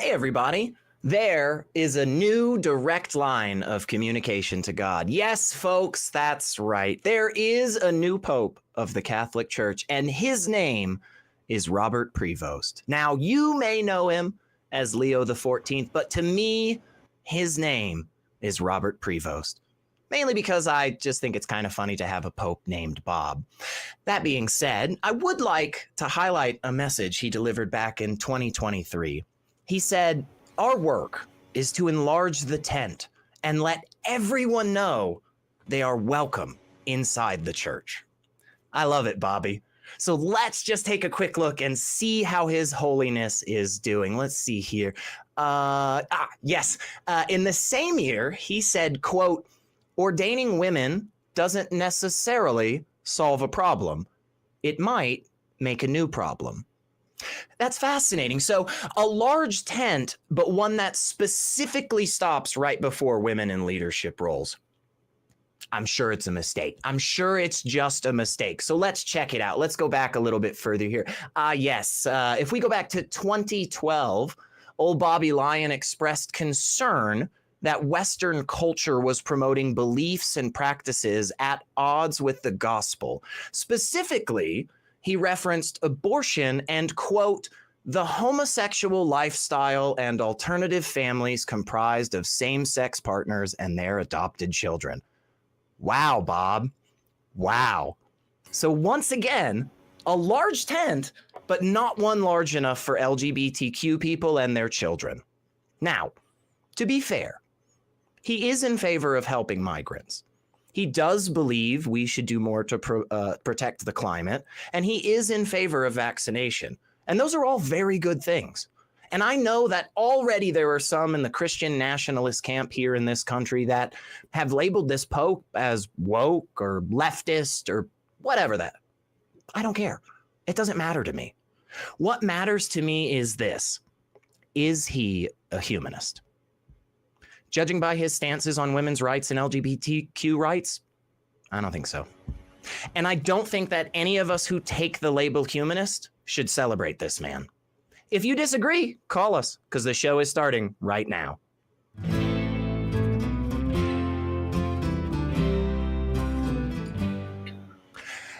Hey, everybody. There is a new direct line of communication to God. Yes, folks, that's right. There is a new Pope of the Catholic Church, and his name is Robert Prevost. Now, you may know him as Leo XIV, but to me, his name is Robert Prevost. Mainly because I just think it's kind of funny to have a Pope named Bob. That being said, I would like to highlight a message he delivered back in 2023. He said, "Our work is to enlarge the tent and let everyone know they are welcome inside the church." I love it, Bobby. So let's just take a quick look and see how His Holiness is doing. Let's see here. Yes. In the same year, he said, quote, "Ordaining women doesn't necessarily solve a problem. It might make a new problem." That's fascinating. So a large tent, but one that specifically stops right before women in leadership roles. I'm sure it's a mistake. I'm sure it's just a mistake. So let's check it out. Let's go back a little bit further here. Yes. If we go back to 2012, old Bobby Lyon expressed concern that Western culture was promoting beliefs and practices at odds with the gospel. Specifically, he referenced abortion and, quote, "the homosexual lifestyle and alternative families comprised of same-sex partners and their adopted children." Wow, Bob. Wow. So once again, a large tent, but not one large enough for LGBTQ people and their children. Now, to be fair, he is in favor of helping migrants. He does believe we should do more to protect the climate, and he is in favor of vaccination. And those are all very good things. And I know that already there are some in the Christian nationalist camp here in this country that have labeled this Pope as woke or leftist or whatever that. I don't care. It doesn't matter to me. What matters to me is this. Is he a humanist? Judging by his stances on women's rights and LGBTQ rights, I don't think so. And I don't think that any of us who take the label humanist should celebrate this man. If you disagree, call us, because the show is starting right now.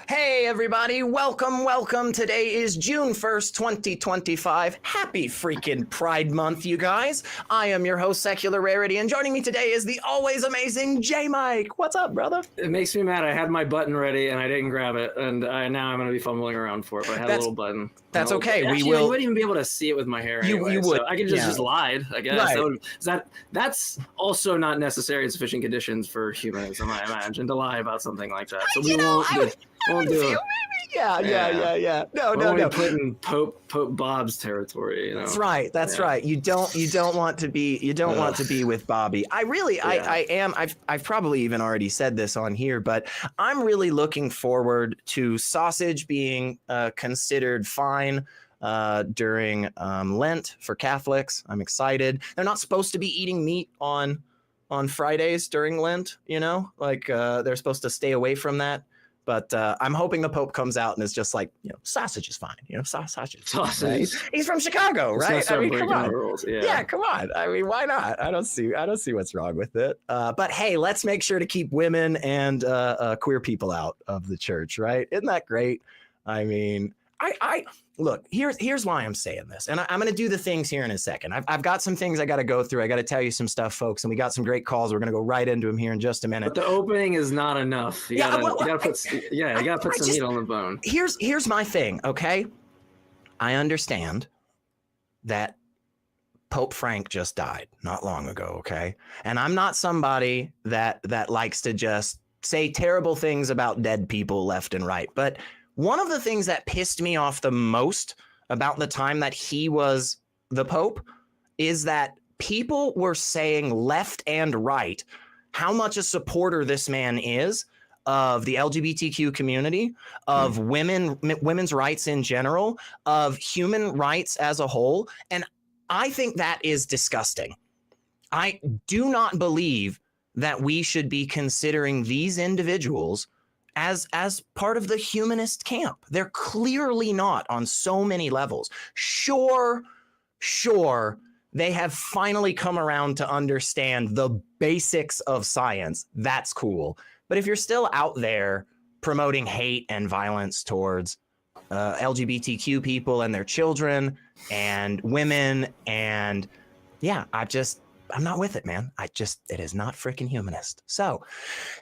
Hey, everybody. Welcome. Today is June 1st, 2025. Happy freaking Pride Month, you guys. I am your host, Secular Rarity, and joining me today is the always amazing JMike. What's up, brother? It makes me mad. I had my button ready, and I didn't grab it, and now I'm going to be fumbling around for it, but I had a little button. That's okay. Actually, We will. You wouldn't even be able to see it with my hair anyway, you would. So I could just lied, I guess. Right. That's also not necessary and sufficient conditions for humanism, I imagine, to lie about something like that. So we won't do it. Yeah. No. Put in Pope Bob's territory. You know? That's right. You don't want to be with Bobby. I am. I've probably even already said this on here, but I'm really looking forward to sausage being considered fine during Lent for Catholics. I'm excited. They're not supposed to be eating meat on Fridays during Lent. You know, like they're supposed to stay away from that. But I'm hoping the Pope comes out and is just like, sausage is fine. Sausage. Right? He's from Chicago, right? I mean, come on. Rules. Yeah, come on. I mean, why not? I don't see what's wrong with it. But hey, let's make sure to keep women and queer people out of the church, right? Isn't that great? I mean, I look, here's why I'm saying this. And I'm going to do the things here in a second. I've got some things I got to go through. I got to tell you some stuff, folks. And we got some great calls. We're going to go right into them here in just a minute. But the opening is not enough. You gotta put some meat on the bone. Here's my thing, okay? I understand that Pope Frank just died not long ago, okay? And I'm not somebody that likes to just say terrible things about dead people left and right. But one of the things that pissed me off the most about the time that he was the Pope is that people were saying left and right how much a supporter this man is of the LGBTQ community, of women's rights in general, of human rights as a whole. And I think that is disgusting. I do not believe that we should be considering these individuals as part of the humanist camp. They're clearly not on so many levels. Sure, they have finally come around to understand the basics of science. That's cool. But if you're still out there promoting hate and violence towards LGBTQ people and their children and women, and yeah, I'm not with it, man. It is not freaking humanist. So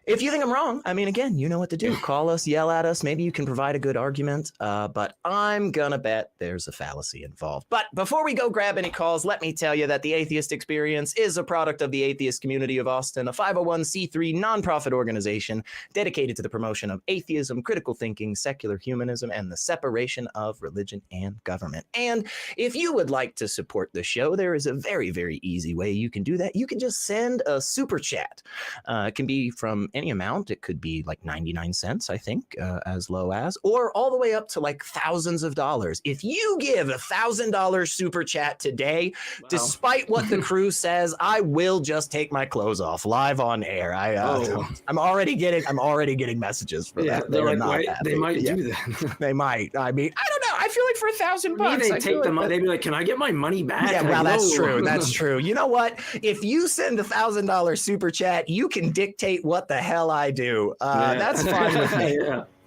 if you think I'm wrong, I mean, again, you know what to do. Call us, yell at us. Maybe you can provide a good argument. But I'm going to bet there's a fallacy involved. But before we go grab any calls, let me tell you that the Atheist Experience is a product of the atheist community of Austin, a 501c3 nonprofit organization dedicated to the promotion of atheism, critical thinking, secular humanism, and the separation of religion and government. And if you would like to support the show, there is a very, very easy way you can do that. You can just send a super chat. It can be from any amount. It could be like 99 cents, I think, as low as, or all the way up to like thousands of dollars. If you give $1,000 super chat today, despite what the crew says, I will just take my clothes off live on air. I'm already getting messages for that. They're like, wait, they might do that. They might. I mean, I don't know. I feel like for $1,000, they take the money. They'd be like, "Can I get my money back?" Yeah, well, that's true. That's true. You know what? If you send $1,000 super chat, you can dictate what the hell I do. That's fine with me.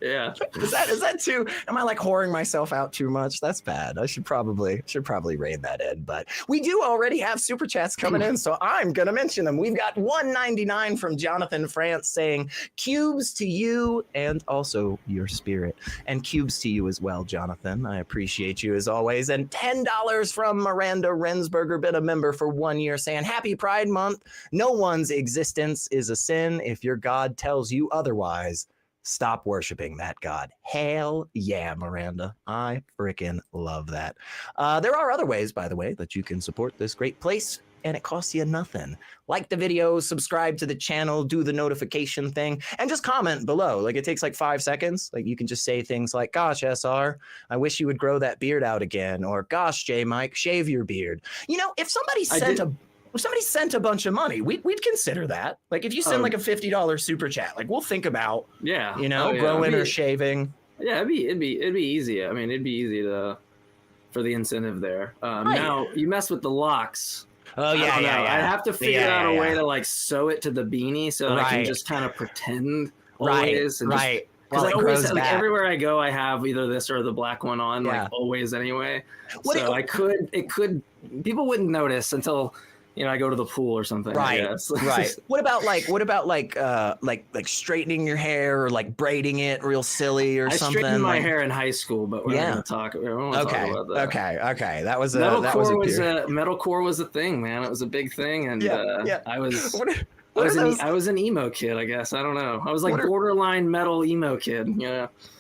Yeah. Is that too? Am I like whoring myself out too much? That's bad. I should probably rein that in. But we do already have super chats coming in, so I'm gonna mention them. We've got 199 from Jonathan France saying cubes to you and also your spirit, and cubes to you as well, Jonathan. I appreciate you as always. And $10 from Miranda Rensberger, been a member for 1 year, saying happy Pride Month. No one's existence is a sin. If your God tells you otherwise, stop worshiping that God. Hell yeah, Miranda. I freaking love that. There are other ways, by the way, that you can support this great place, and it costs you nothing. Like the video, subscribe to the channel, do the notification thing, and just comment below. Like, it takes like 5 seconds. Like, you can just say things like, gosh, SR, I wish you would grow that beard out again. Or, gosh, JMike, shave your beard. You know, if somebody sent a bunch of money, we'd consider that. Like, if you send like a $50 super chat, like, we'll think about, growing or shaving. Yeah, it'd be easy. I mean, it'd be easy for the incentive there. Now you mess with the locks. Oh yeah, I have to figure out a way to like sew it to the beanie so I can just kind of pretend always. Right. Because I always, like, everywhere I go, I have either this or the black one on, like always anyway. People wouldn't notice until, I go to the pool or something. Right. Right. What about straightening your hair or like braiding it real silly or something? I straightened my hair in high school, but we're not going to talk about that. Okay. That was metalcore was a thing, man. It was a big thing, and I was. I was an emo kid, I guess. I don't know. I was like borderline metal emo kid.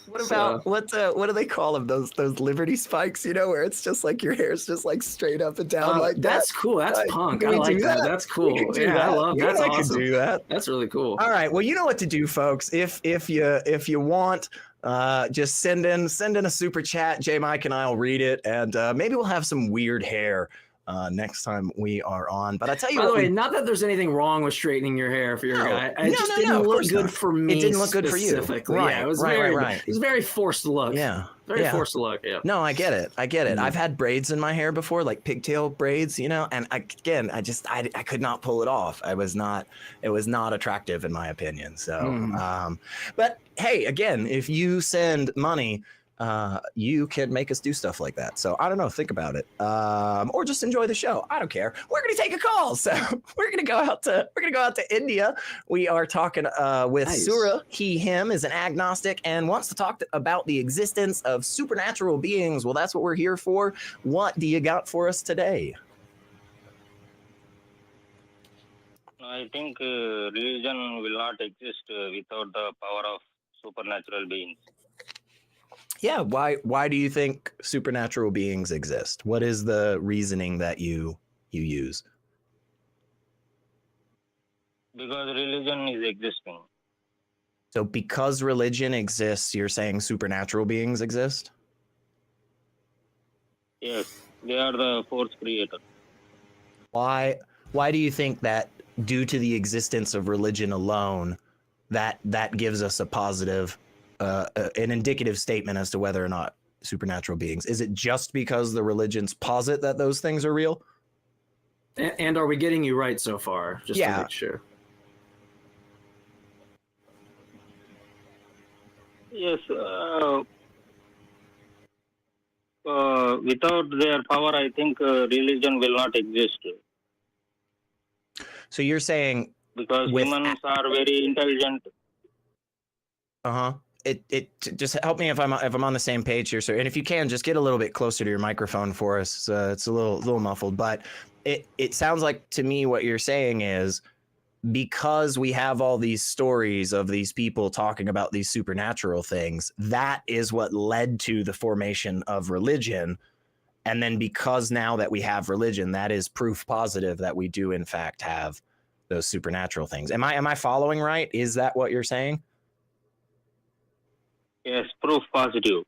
What about what do they call them? Those Liberty spikes, where it's just like your hair's just like straight up and down like that. That's cool. That's punk. I like that. That's cool. I love that. That's awesome. Can do that. That's really cool. All right. Well, you know what to do, folks. If you want, just send in a super chat. JMike and I'll read it, and maybe we'll have some weird hair next time we are on. But I tell you, by the way, not that there's anything wrong with straightening your hair if you're a guy. It just didn't look good for me. It didn't look good for you. Right. Yeah, it was It was very forced look. Yeah. Forced look. Yeah. No, I get it. Mm-hmm. I've had braids in my hair before, like pigtail braids, and I could not pull it off. It was not attractive in my opinion. So, but hey, again, if you send money, you can make us do stuff like that. So I don't know, think about it. Or just enjoy the show. I don't care. We're going to take a call. So we're going to go out to India. We are talking with Sura. He, him is an agnostic and wants to talk about the existence of supernatural beings. Well, that's what we're here for. What do you got for us today? I think religion will not exist without the power of supernatural beings. Yeah, why do you think supernatural beings exist? What is the reasoning that you use? Because religion is existing. So because religion exists, you're saying supernatural beings exist? Yes, they are the force creator. Why do you think that due to the existence of religion alone, that gives us a positive an indicative statement as to whether or not supernatural beings? Is it just because the religions posit that those things are real? And are we getting you right so far? Just to make sure. Yes. Without their power, I think religion will not exist. So you're saying because humans are very intelligent. It just help me if I'm on the same page here, sir. And if you can, just get a little bit closer to your microphone for us. It's a little muffled, but it sounds like to me what you're saying is, because we have all these stories of these people talking about these supernatural things, that is what led to the formation of religion. And then because now that we have religion, that is proof positive that we do in fact have those supernatural things. Am I following right? Is that what you're saying? Yes, proof positive.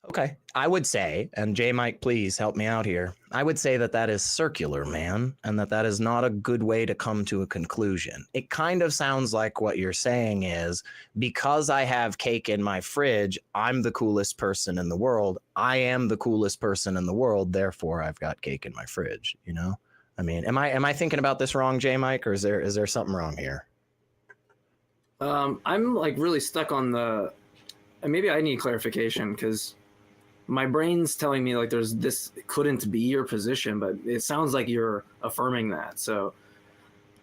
Okay. I would say, and JMike, please help me out here. I would say that is circular, man, and that is not a good way to come to a conclusion. It kind of sounds like what you're saying is, because I have cake in my fridge, I'm the coolest person in the world. I am the coolest person in the world. Therefore, I've got cake in my fridge. You know, I mean, am I thinking about this wrong, JMike, or is there something wrong here? I'm like really stuck on the. And maybe I need clarification because my brain's telling me like this couldn't be your position, but it sounds like you're affirming that. So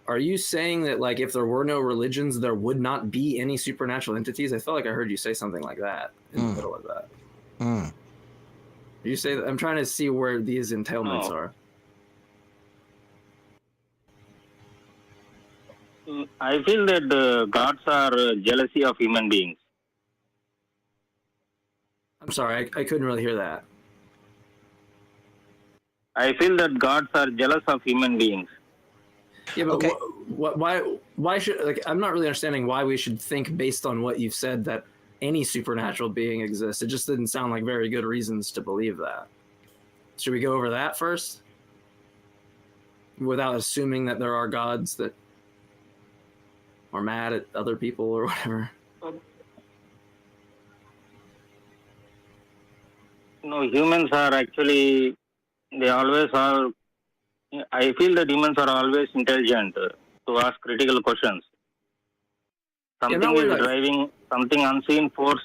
are you saying that like if there were no religions, there would not be any supernatural entities? I felt like I heard you say something like that in the middle of that. You say that? I'm trying to see where these entailments are. I feel that gods are jealousy of human beings. I'm sorry, I couldn't really hear that. I feel that gods are jealous of human beings. Yeah, but why should, like, I'm not really understanding why we should think based on what you've said that any supernatural being exists. It just didn't sound like very good reasons to believe that. Should we go over that first? Without assuming that there are gods that are mad at other people or whatever. No, humans are actually, they always are, I feel that humans are always intelligent to ask critical questions. Something is driving, something unseen force.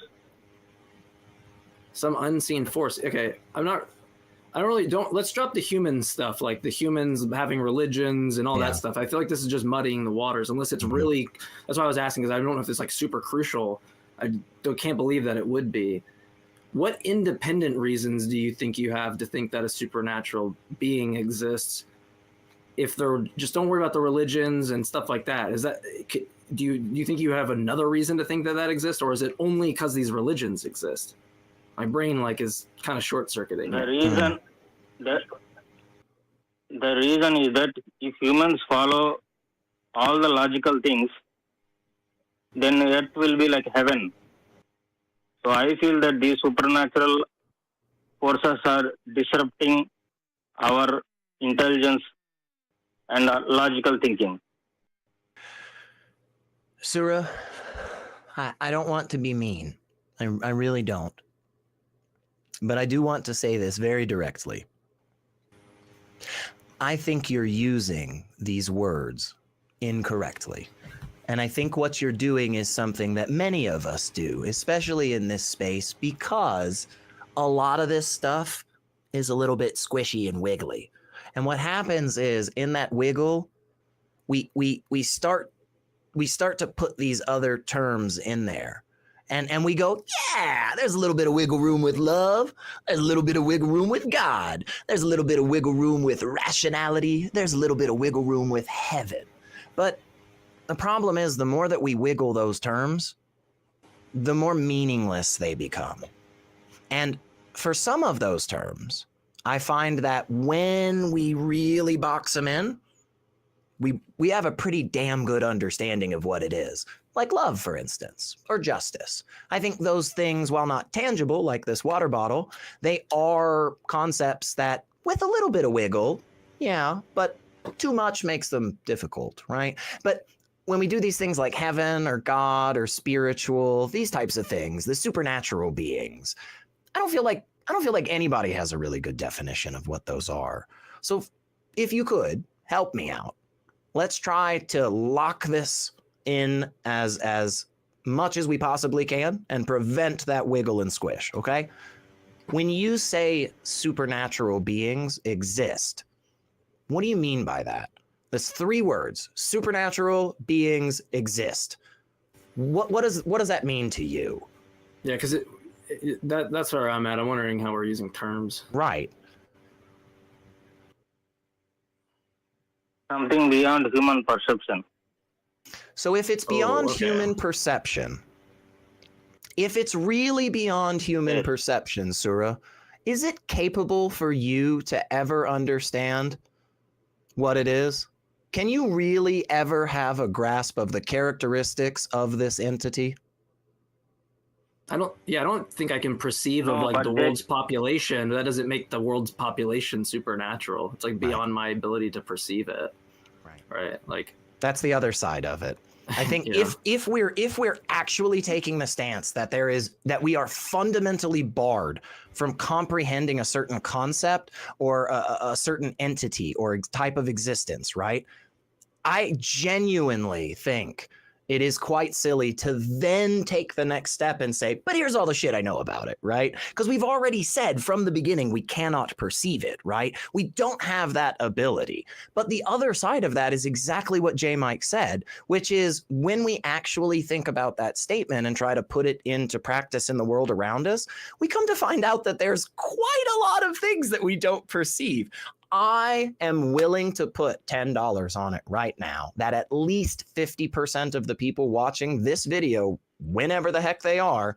Some unseen force. Okay, let's drop the human stuff, like the humans having religions and all that stuff. I feel like this is just muddying the waters, unless it's really, that's why I was asking, because I don't know if it's like super crucial. I can't believe that it would be. What independent reasons do you think you have to think that a supernatural being exists? If they're just, don't worry about the religions and stuff like that. Is that, do you think you have another reason to think that exists, or is it only because these religions exist? My brain like is kind of short circuiting. The reason is that if humans follow all the logical things, then Earth will be like heaven. So I feel that these supernatural forces are disrupting our intelligence and our logical thinking. Sura, I don't want to be mean. I really don't. But I do want to say this very directly. I think you're using these words incorrectly. And I think what you're doing is something that many of us do, especially in this space, because a lot of this stuff is a little bit squishy and wiggly. And what happens is, in that wiggle, we start to put these other terms in there. And we go, yeah, there's a little bit of wiggle room with love. There's a little bit of wiggle room with God. There's a little bit of wiggle room with rationality. There's a little bit of wiggle room with heaven. But the problem is, the more that we wiggle those terms, the more meaningless they become. And for some of those terms, I find that when we really box them in, we have a pretty damn good understanding of what it is. Like love, for instance, or justice. I think those things, while not tangible, like this water bottle, they are concepts that, with a little bit of wiggle, yeah, but too much makes them difficult, right? But when we do these things like heaven or God or spiritual, these types of things, the supernatural beings, I don't feel like anybody has a really good definition of what those are. So if you could help me out. Let's try to lock this in as much as we possibly can and prevent that wiggle and squish, okay? When you say supernatural beings exist, what do you mean by that? There's 3 words: supernatural beings exist. What does that mean to you? Yeah, because that's where I'm at. I'm wondering how we're using terms. Right. Something beyond human perception. So if it's beyond human perception, if it's really beyond human perception, Sura, is it capable for you to ever understand what it is? Can you really ever have a grasp of the characteristics of this entity? I don't think I can perceive of like the world's population. That doesn't make the world's population supernatural. It's like beyond my ability to perceive it. Right. Like that's the other side of it. I think if we're actually taking the stance that we are fundamentally barred from comprehending a certain concept or a certain entity or type of existence, right? I genuinely think it is quite silly to then take the next step and say, but here's all the shit I know about it, right? Because we've already said from the beginning we cannot perceive it, right? We don't have that ability. But the other side of that is exactly what JMike said, which is when we actually think about that statement and try to put it into practice in the world around us, we come to find out that there's quite a lot of things that we don't perceive. I am willing to put $10 on it right now that at least 50% of the people watching this video, whenever the heck they are,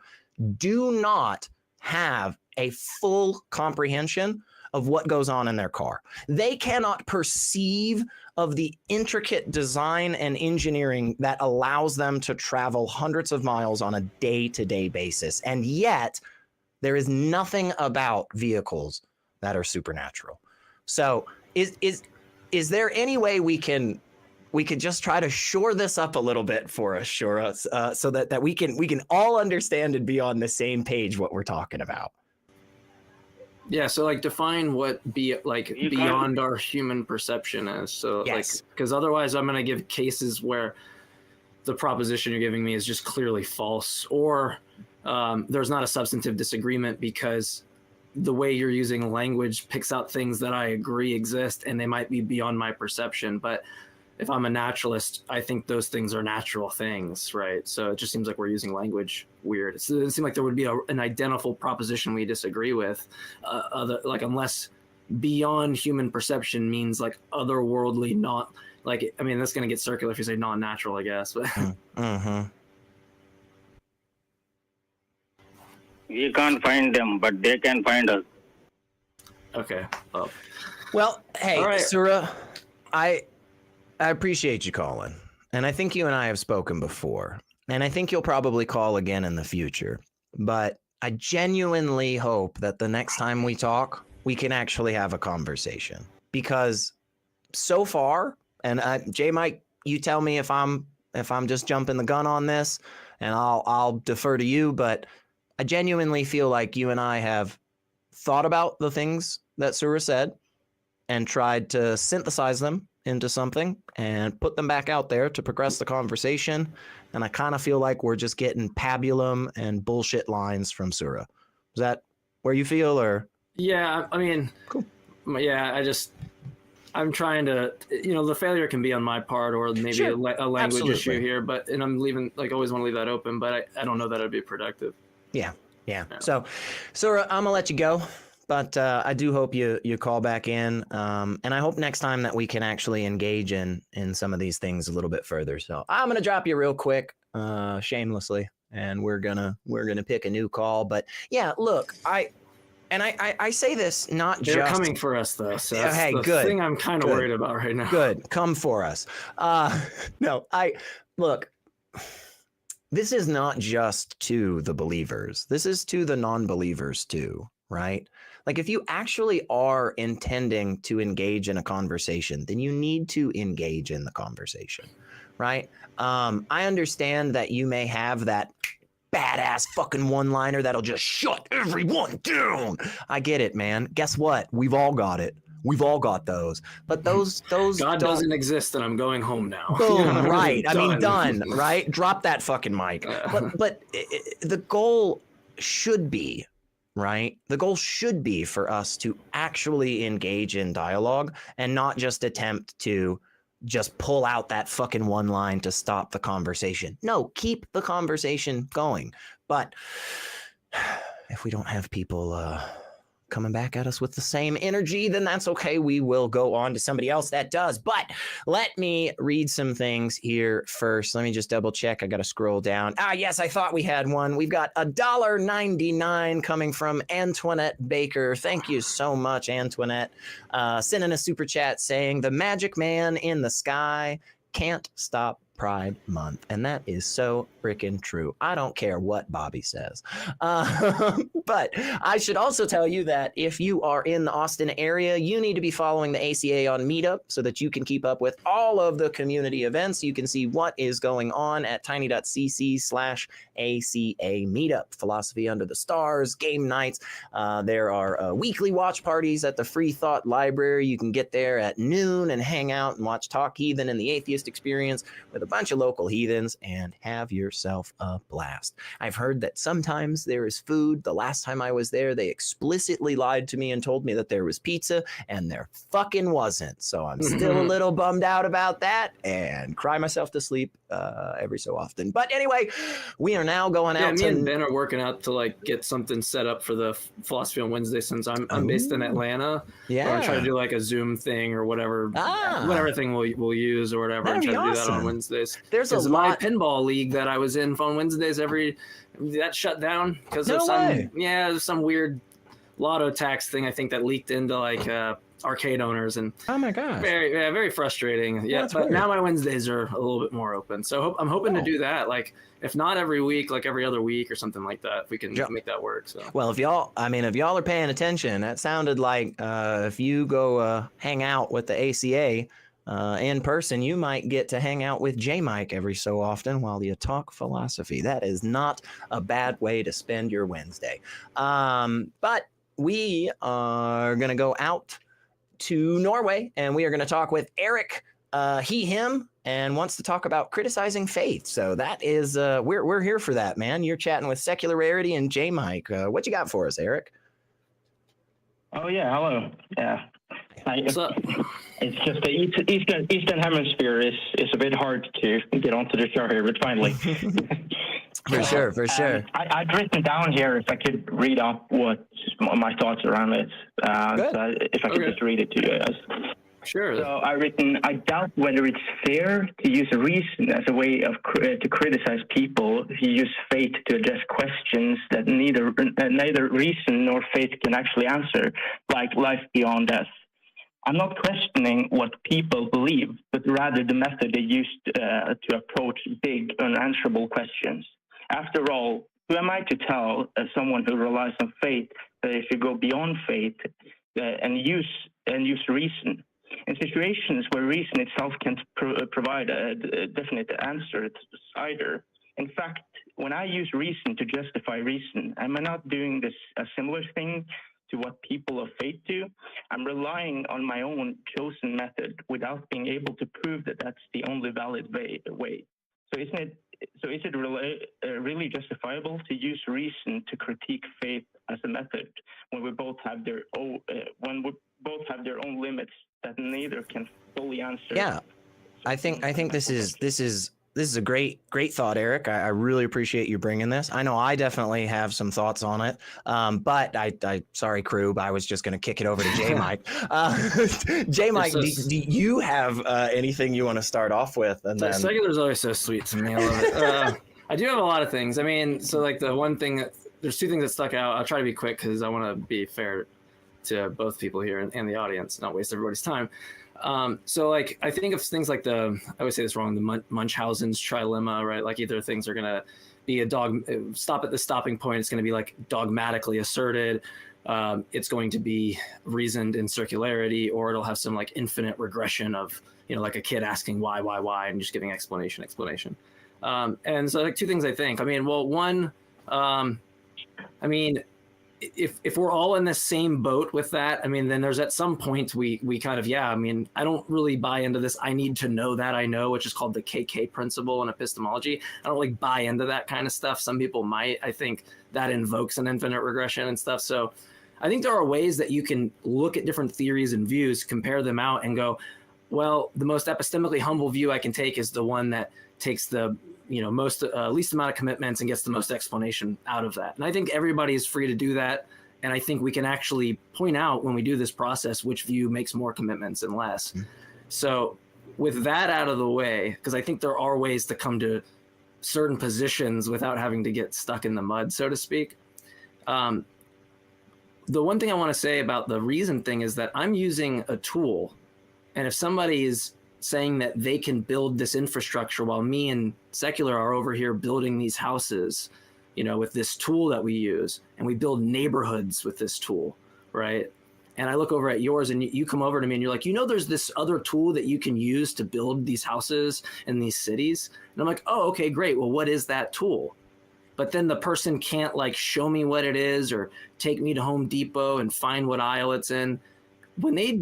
do not have a full comprehension of what goes on in their car. They cannot perceive of the intricate design and engineering that allows them to travel hundreds of miles on a day-to-day basis. And yet, there is nothing about vehicles that are supernatural. So is there any way we could just try to shore this up a little bit for us, Sura, so that we can all understand and be on the same page what we're talking about? Yeah, so like define what beyond our human perception is. So like, because otherwise I'm gonna give cases where the proposition you're giving me is just clearly false, or there's not a substantive disagreement because the way you're using language picks out things that I agree exist and they might be beyond my perception. But if I'm a naturalist, I think those things are natural things, right? So it just seems like we're using language weird. It doesn't seem like there would be an identical proposition we disagree with, unless beyond human perception means like otherworldly, not like, I mean, that's going to get circular if you say non-natural, I guess. But We can't find them, but they can find us. Okay. Oh. Well, hey, right. Sura, I appreciate you calling. And I think you and I have spoken before. And I think you'll probably call again in the future. But I genuinely hope that the next time we talk, we can actually have a conversation. Because so far, and JMike, you tell me if I'm just jumping the gun on this, and I'll defer to you, but I genuinely feel like you and I have thought about the things that Sura said and tried to synthesize them into something and put them back out there to progress the conversation. And I kind of feel like we're just getting pabulum and bullshit lines from Sura. Is that where you feel, or? Yeah, I mean, cool. Yeah, I'm trying to, the failure can be on my part or maybe a language issue here, and I'm leaving, like, always want to leave that open, but I don't know that it'd be productive. Yeah. So, Sura, I'm gonna let you go, but I do hope you call back in, and I hope next time that we can actually engage in some of these things a little bit further. So I'm gonna drop you real quick, shamelessly, and we're gonna pick a new call. But yeah, look, I say this not They're just coming for us though. So that's hey, the good. thing I'm kind of worried about right now. Good, come for us. No, look. This is not just to the believers. This is to the non-believers too, right? Like if you actually are intending to engage in a conversation, then you need to engage in the conversation, right? I understand that you may have that badass fucking one-liner that'll just shut everyone down. I get it, man. Guess what? We've all got it. We've all got those. But those God don't doesn't exist, and I'm going home now. boom, right. I mean, done, right? Drop that fucking mic. But the goal should be, right? The goal should be for us to actually engage in dialogue and not just attempt to just pull out that fucking one line to stop the conversation. No, keep the conversation going. But if we don't have people coming back at us with the same energy, then that's okay. We will go on to somebody else that does. But let me read some things here first. Let me just double check. I got to scroll down. Yes, I thought we had one. We've got $1.99 coming from Antoinette Baker. Thank you so much, Antoinette. Sending a super chat saying the magic man in the sky can't stop Pride Month. And that is so freaking true. I don't care what Bobby says. But I should also tell you that if you are in the Austin area, you need to be following the ACA on Meetup so that you can keep up with all of the community events. You can see what is going on at tiny.cc/ACA Meetup. Philosophy Under the Stars, game nights. There are weekly watch parties at the Free Thought Library. You can get there at noon and hang out and watch Talk Heathen and the Atheist Experience with a bunch of local heathens and have yourself a blast. I've heard that sometimes there is food. The last time I was there, they explicitly lied to me and told me that there was pizza, and there fucking wasn't. So I'm still a little bummed out about that and cry myself to sleep every so often. But anyway, we are now going out. Me and Ben are working out to like get something set up for the Philosophy on Wednesday, since I'm based in Atlanta. Yeah, I'm trying to do like a Zoom thing or whatever thing we'll use or whatever. I'm trying to do that on Wednesdays. There's a my lot. pinball league that I was in on Wednesdays that shut down because of there's some weird lotto tax thing I think that leaked into like arcade owners, and oh my gosh, very frustrating. Yeah, but weird. Now my Wednesdays are a little bit more open, so I'm hoping to do that, like if not every week, like every other week or something like that, if we can make that work. So well, if y'all are paying attention, that sounded like if you go hang out with the ACA in person, you might get to hang out with JMike every so often while you talk philosophy. That is not a bad way to spend your Wednesday. But we are going to go out to Norway, and we are going to talk with Arec, he, him, and wants to talk about criticizing faith. So that is, we're here for that, man. You're chatting with Secular Rarity and JMike. What you got for us, Arec? Oh, yeah. Hello. Yeah. What's up? It's just the Eastern Hemisphere is a bit hard to get onto the show here, but finally. For sure. I'd written down here if I could read off what my thoughts around it. So if I could just read it to you guys. Sure. So I doubt whether it's fair to use reason as a way of to criticize people who use faith to address questions that neither reason nor faith can actually answer, like life beyond death. I'm not questioning what people believe, but rather the method they used to approach big, unanswerable questions. After all, who am I to tell someone who relies on faith that they should go beyond faith and use reason? In situations where reason itself can't provide a definite answer either. In fact, when I use reason to justify reason, am I not doing a similar thing to what people of faith do? I'm relying on my own chosen method without being able to prove that that's the only valid way. So is it really justifiable to use reason to critique faith as a method when we both have their own limits that neither can fully answer? Yeah, I think this is a great thought, Arec. I really appreciate you bringing this. I know I definitely have some thoughts on it, but I sorry, Krub, I was just going to kick it over to JMike. JMike, do you have anything you want to start off with? And then Secular's always so sweet to me. I love it. I do have a lot of things. I mean, so like the one thing there's two things that stuck out. I'll try to be quick because I want to be fair to both people here and the audience, not waste everybody's time. So like I think of things like I always say this wrong, the Munchausen's trilemma, right? Like either things are gonna be stop at the stopping point, it's gonna be like dogmatically asserted, it's going to be reasoned in circularity, or it'll have some like infinite regression of, like a kid asking why and just giving explanation. And so like two things I think. I mean, well, one, if we're all in the same boat with that, I mean, then there's at some point we kind of, I mean, I don't really buy into this I need to know that I know, which is called the KK principle in epistemology. I don't like buy into that kind of stuff. Some people might. I think that invokes an infinite regression and stuff. So I think there are ways that you can look at different theories and views, compare them out and go, well, the most epistemically humble view I can take is the one that takes the most least amount of commitments and gets the most explanation out of that. And I think everybody is free to do that. And I think we can actually point out when we do this process which view makes more commitments and less. Mm-hmm. So with that out of the way, because I think there are ways to come to certain positions without having to get stuck in the mud, so to speak. The one thing I want to say about the reason thing is that I'm using a tool. And if somebody is saying that they can build this infrastructure while me and Secular are over here building these houses, with this tool that we use, and we build neighborhoods with this tool, right? And I look over at yours and you come over to me and you're like, there's this other tool that you can use to build these houses in these cities. And I'm like, oh, okay, great. Well, what is that tool? But then the person can't show me what it is or take me to Home Depot and find what aisle it's in. When they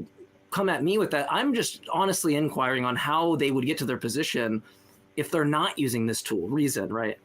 come at me with that, I'm just honestly inquiring on how they would get to their position if they're not using this tool, reason, right?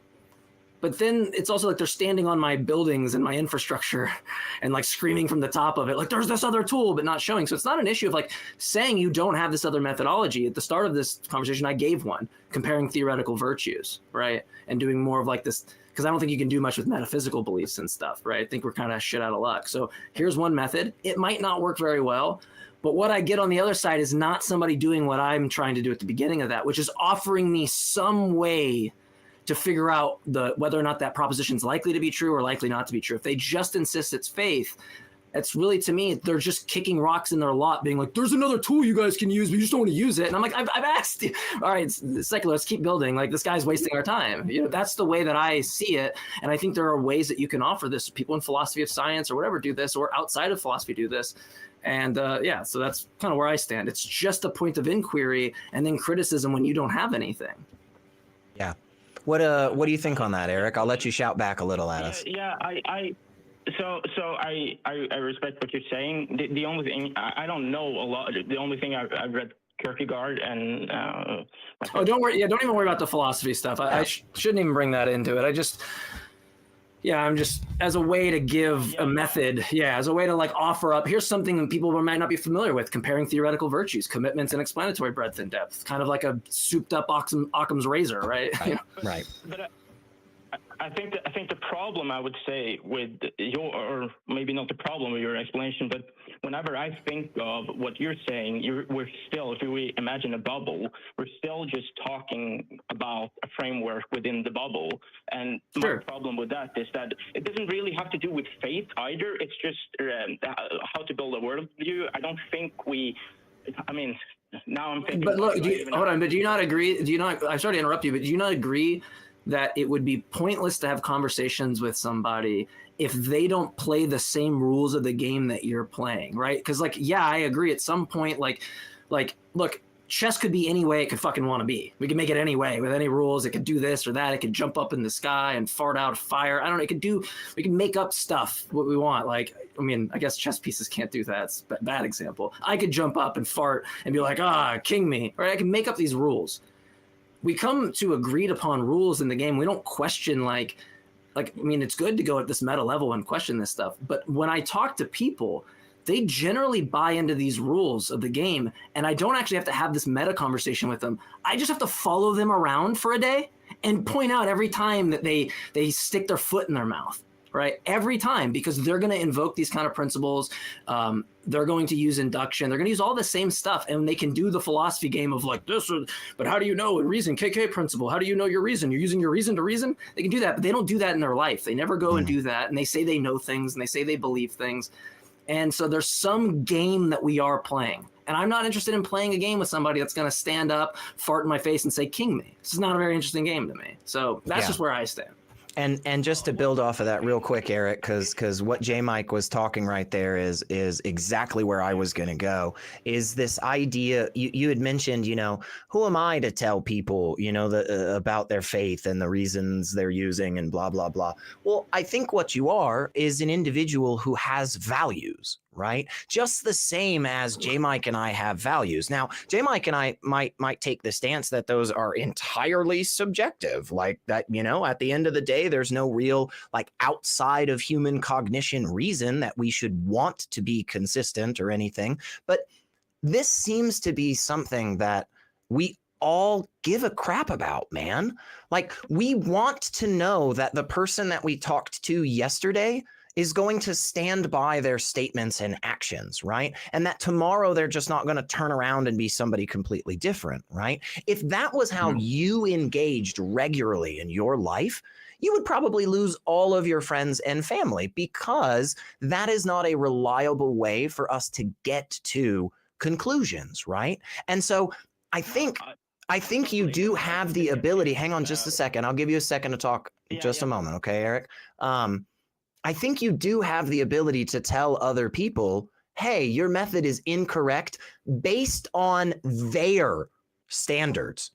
But then it's also they're standing on my buildings and my infrastructure and screaming from the top of it, there's this other tool, but not showing. So it's not an issue of saying you don't have this other methodology. At the start of this conversation, I gave one, comparing theoretical virtues, right? And doing more of this, because I don't think you can do much with metaphysical beliefs and stuff, right? I think we're kind of shit out of luck. So here's one method. It might not work very well, but what I get on the other side is not somebody doing what I'm trying to do at the beginning of that, which is offering me some way to figure out whether or not that proposition is likely to be true or likely not to be true. If they just insist it's faith, it's really, to me, they're just kicking rocks in their lot, being there's another tool you guys can use, but you just don't want to use it. And I'm I've asked you. All right, Secular, let's keep building. This guy's wasting our time. That's the way that I see it. And I think there are ways that you can offer this. People in philosophy of science or whatever do this, or outside of philosophy do this. And so that's kind of where I stand. It's just a point of inquiry and then criticism when you don't have anything. Yeah. What do you think on that, Arec? I'll let you shout back a little at us. Yeah, I respect what you're saying. The only thing I don't know a lot. The only thing I've read Kierkegaard and. Don't worry. Yeah, don't even worry about the philosophy stuff. I shouldn't even bring that into it. I'm just as a way to give a method, as a way to offer up, here's something that people might not be familiar with, comparing theoretical virtues, commitments, and explanatory breadth and depth, kind of like a souped up Occam's razor, right? Right. But I think the problem, I would say, with or maybe not the problem with your explanation, but whenever I think of what you're saying, we're still, if we imagine a bubble, we're still just talking about a framework within the bubble. And sure. My problem with that is that it doesn't really have to do with faith either. It's just how to build a worldview. I don't think now I'm thinking. But look, hold on. But do you not agree? I'm sorry to interrupt you, but do you not agree that it would be pointless to have conversations with somebody if they don't play the same rules of the game that you're playing, right? Because I agree at some point, look, chess could be any way it could fucking want to be. We can make it any way with any rules. It could do this or that. It could jump up in the sky and fart out fire. I don't know. We can make up stuff what we want. I guess chess pieces can't do that. It's a bad example. I could jump up and fart and be king me, right? I can make up these rules. We come to agreed upon rules in the game. We don't question it's good to go at this meta level and question this stuff. But when I talk to people, they generally buy into these rules of the game. And I don't actually have to have this meta conversation with them. I just have to follow them around for a day and point out every time that they stick their foot in their mouth, right? Every time, because they're going to invoke these kind of principles. They're going to use induction. They're going to use all the same stuff. And they can do the philosophy game of this, but how do you know reason? KK principle. How do you know your reason? You're using your reason to reason? They can do that, but they don't do that in their life. They never go and do that. And they say they know things and they say they believe things. And so there's some game that we are playing. And I'm not interested in playing a game with somebody that's going to stand up, fart in my face and say, king me. This is not a very interesting game to me. So that's just where I stand. And just to build off of that real quick, Arec, because what JMike was talking right there is exactly where I was going to go. Is this idea you had mentioned? Who am I to tell people about their faith and the reasons they're using and blah blah blah. Well, I think what you are is an individual who has values, right? Just the same as JMike and I have values. Now, JMike and I might take the stance that those are entirely subjective, like that, at the end of the day, there's no real outside of human cognition reason that we should want to be consistent or anything. But this seems to be something that we all give a crap about, man. We want to know that the person that we talked to yesterday is going to stand by their statements and actions, right? And that tomorrow they're just not going to turn around and be somebody completely different, right? If that was how you engaged regularly in your life, you would probably lose all of your friends and family, because that is not a reliable way for us to get to conclusions, right? And so I think you do have the ability. Hang on just a second. I'll give you a second to talk. Just a moment, okay, Arec? I think you do have the ability to tell other people, hey, your method is incorrect based on their standards.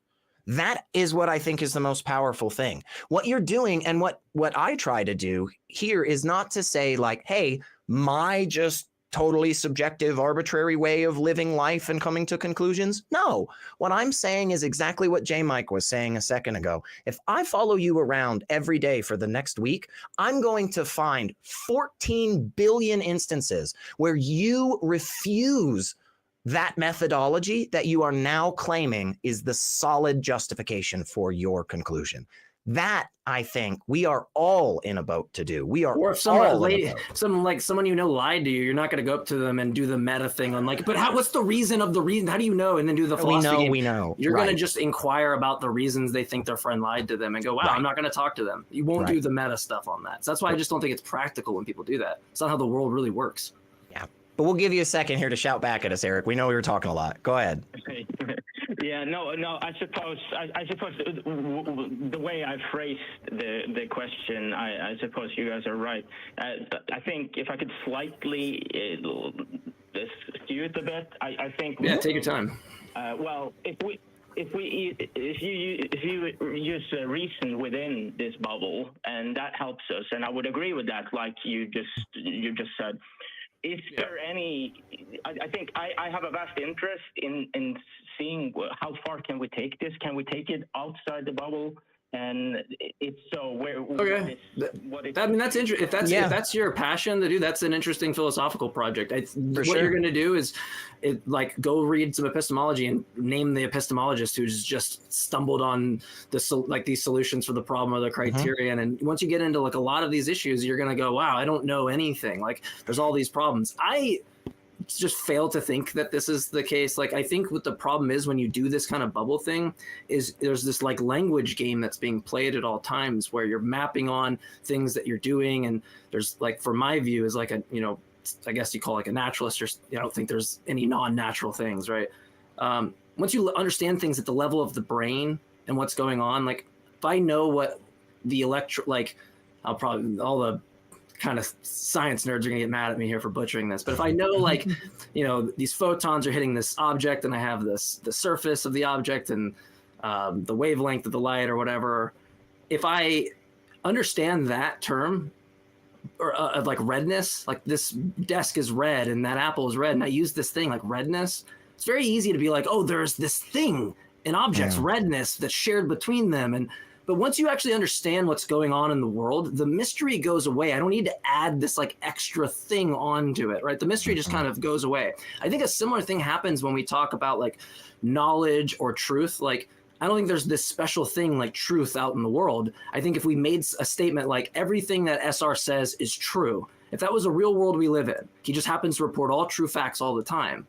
That is what I think is the most powerful thing. What you're doing, and what I try to do here, is not to say hey, my just totally subjective, arbitrary way of living life and coming to conclusions. No, what I'm saying is exactly what JMike was saying a second ago. If I follow you around every day for the next week, I'm going to find 14 billion instances where you refuse that methodology that you are now claiming is the solid justification for your conclusion. That, I think, we are all in a boat to do. We are, or if someone lied to you, you're not going to go up to them and do the meta thing on but what's the reason of the reason? How do you know? And then do the philosophy. We know. You're going to just inquire about the reasons they think their friend lied to them and go, wow, I'm not going to talk to them. You won't do the meta stuff on that. So that's why I just don't think it's practical when people do that. It's not how the world really works. Yeah. But we'll give you a second here to shout back at us, Arec. We know we were talking a lot. Go ahead. Yeah, no. I suppose the way I phrased the question, I suppose you guys are right. I think if I could slightly skew it a bit, I think. Yeah, take your time. Well, if you use reason within this bubble, and that helps us, and I would agree with that, like you just said. Is there any? I think I have a vast interest in seeing how far can we take this? Can we take it outside the bubble? And if so, where? Okay. I mean, that's interesting. If that's your passion to do, that's an interesting philosophical project. What you're going to do is, go read some epistemology and name the epistemologist who's just stumbled on these solutions for the problem or the criterion. And once you get into a lot of these issues, you're going to go, wow, I don't know anything. There's all these problems. I just fail to think that this is the case. I think what the problem is when you do this kind of bubble thing is there's this language game that's being played at all times where you're mapping on things that you're doing. And there's for my view is I guess you call a naturalist, or I don't think there's any non-natural things, right? Once you understand things at the level of the brain and what's going on, if I know what the I'll probably, all the kind of science nerds are gonna get mad at me here for butchering this, but if I know these photons are hitting this object and I have the surface of the object and the wavelength of the light or whatever, if I understand that term or of redness, this desk is red and that apple is red, and I use this thing redness, it's very easy to be oh, there's this thing in objects, redness that's shared between them. But once you actually understand what's going on in the world, the mystery goes away. I don't need to add this extra thing onto it, right? The mystery just kind of goes away. I think a similar thing happens when we talk about knowledge or truth. I don't think there's this special thing like truth out in the world. I think if we made a statement everything that SR says is true, if that was a real world we live in, he just happens to report all true facts all the time.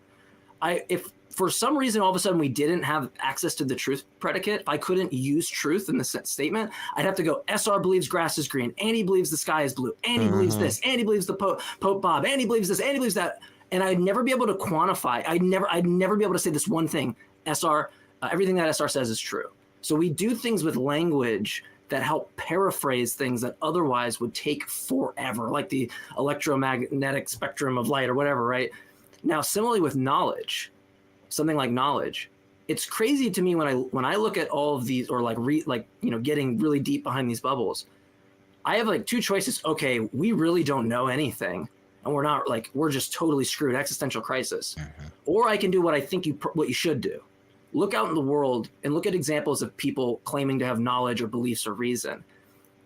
If for some reason, all of a sudden, we didn't have access to the truth predicate, if I couldn't use truth in the statement, I'd have to go, SR believes grass is green, and he believes the sky is blue, and he believes this, and he believes the Pope Bob, and he believes this, and he believes that. And I'd never be able to quantify. I'd never be able to say this one thing, SR, everything that SR says is true. So we do things with language that help paraphrase things that otherwise would take forever, like the electromagnetic spectrum of light or whatever, right? Now, similarly with knowledge, something like knowledge, it's crazy to me when I look at all of these, or getting really deep behind these bubbles, I have like two choices. Okay, we really don't know anything, and we're just totally screwed, existential crisis. Or I can do what I think what you should do. Look out in the world and look at examples of people claiming to have knowledge or beliefs or reason.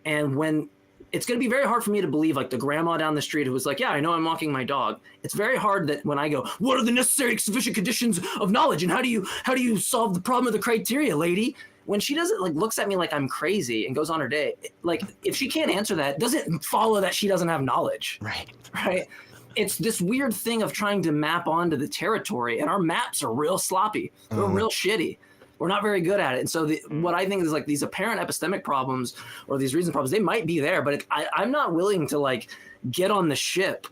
And when it's going to be very hard for me to believe, like the grandma down the street who was like, yeah, I know I'm walking my dog. It's very hard that when I go, what are the necessary sufficient conditions of knowledge? And how do you solve the problem of the criteria, lady? When she doesn't looks at me like I'm crazy and goes on her day, like if she can't answer that, doesn't follow that she doesn't have knowledge. Right. It's this weird thing of trying to map onto the territory, and our maps are real sloppy. They're real shitty. We're not very good at it. And so what I think is like these apparent epistemic problems or these reason problems, they might be there, but I'm not willing to like get on the ship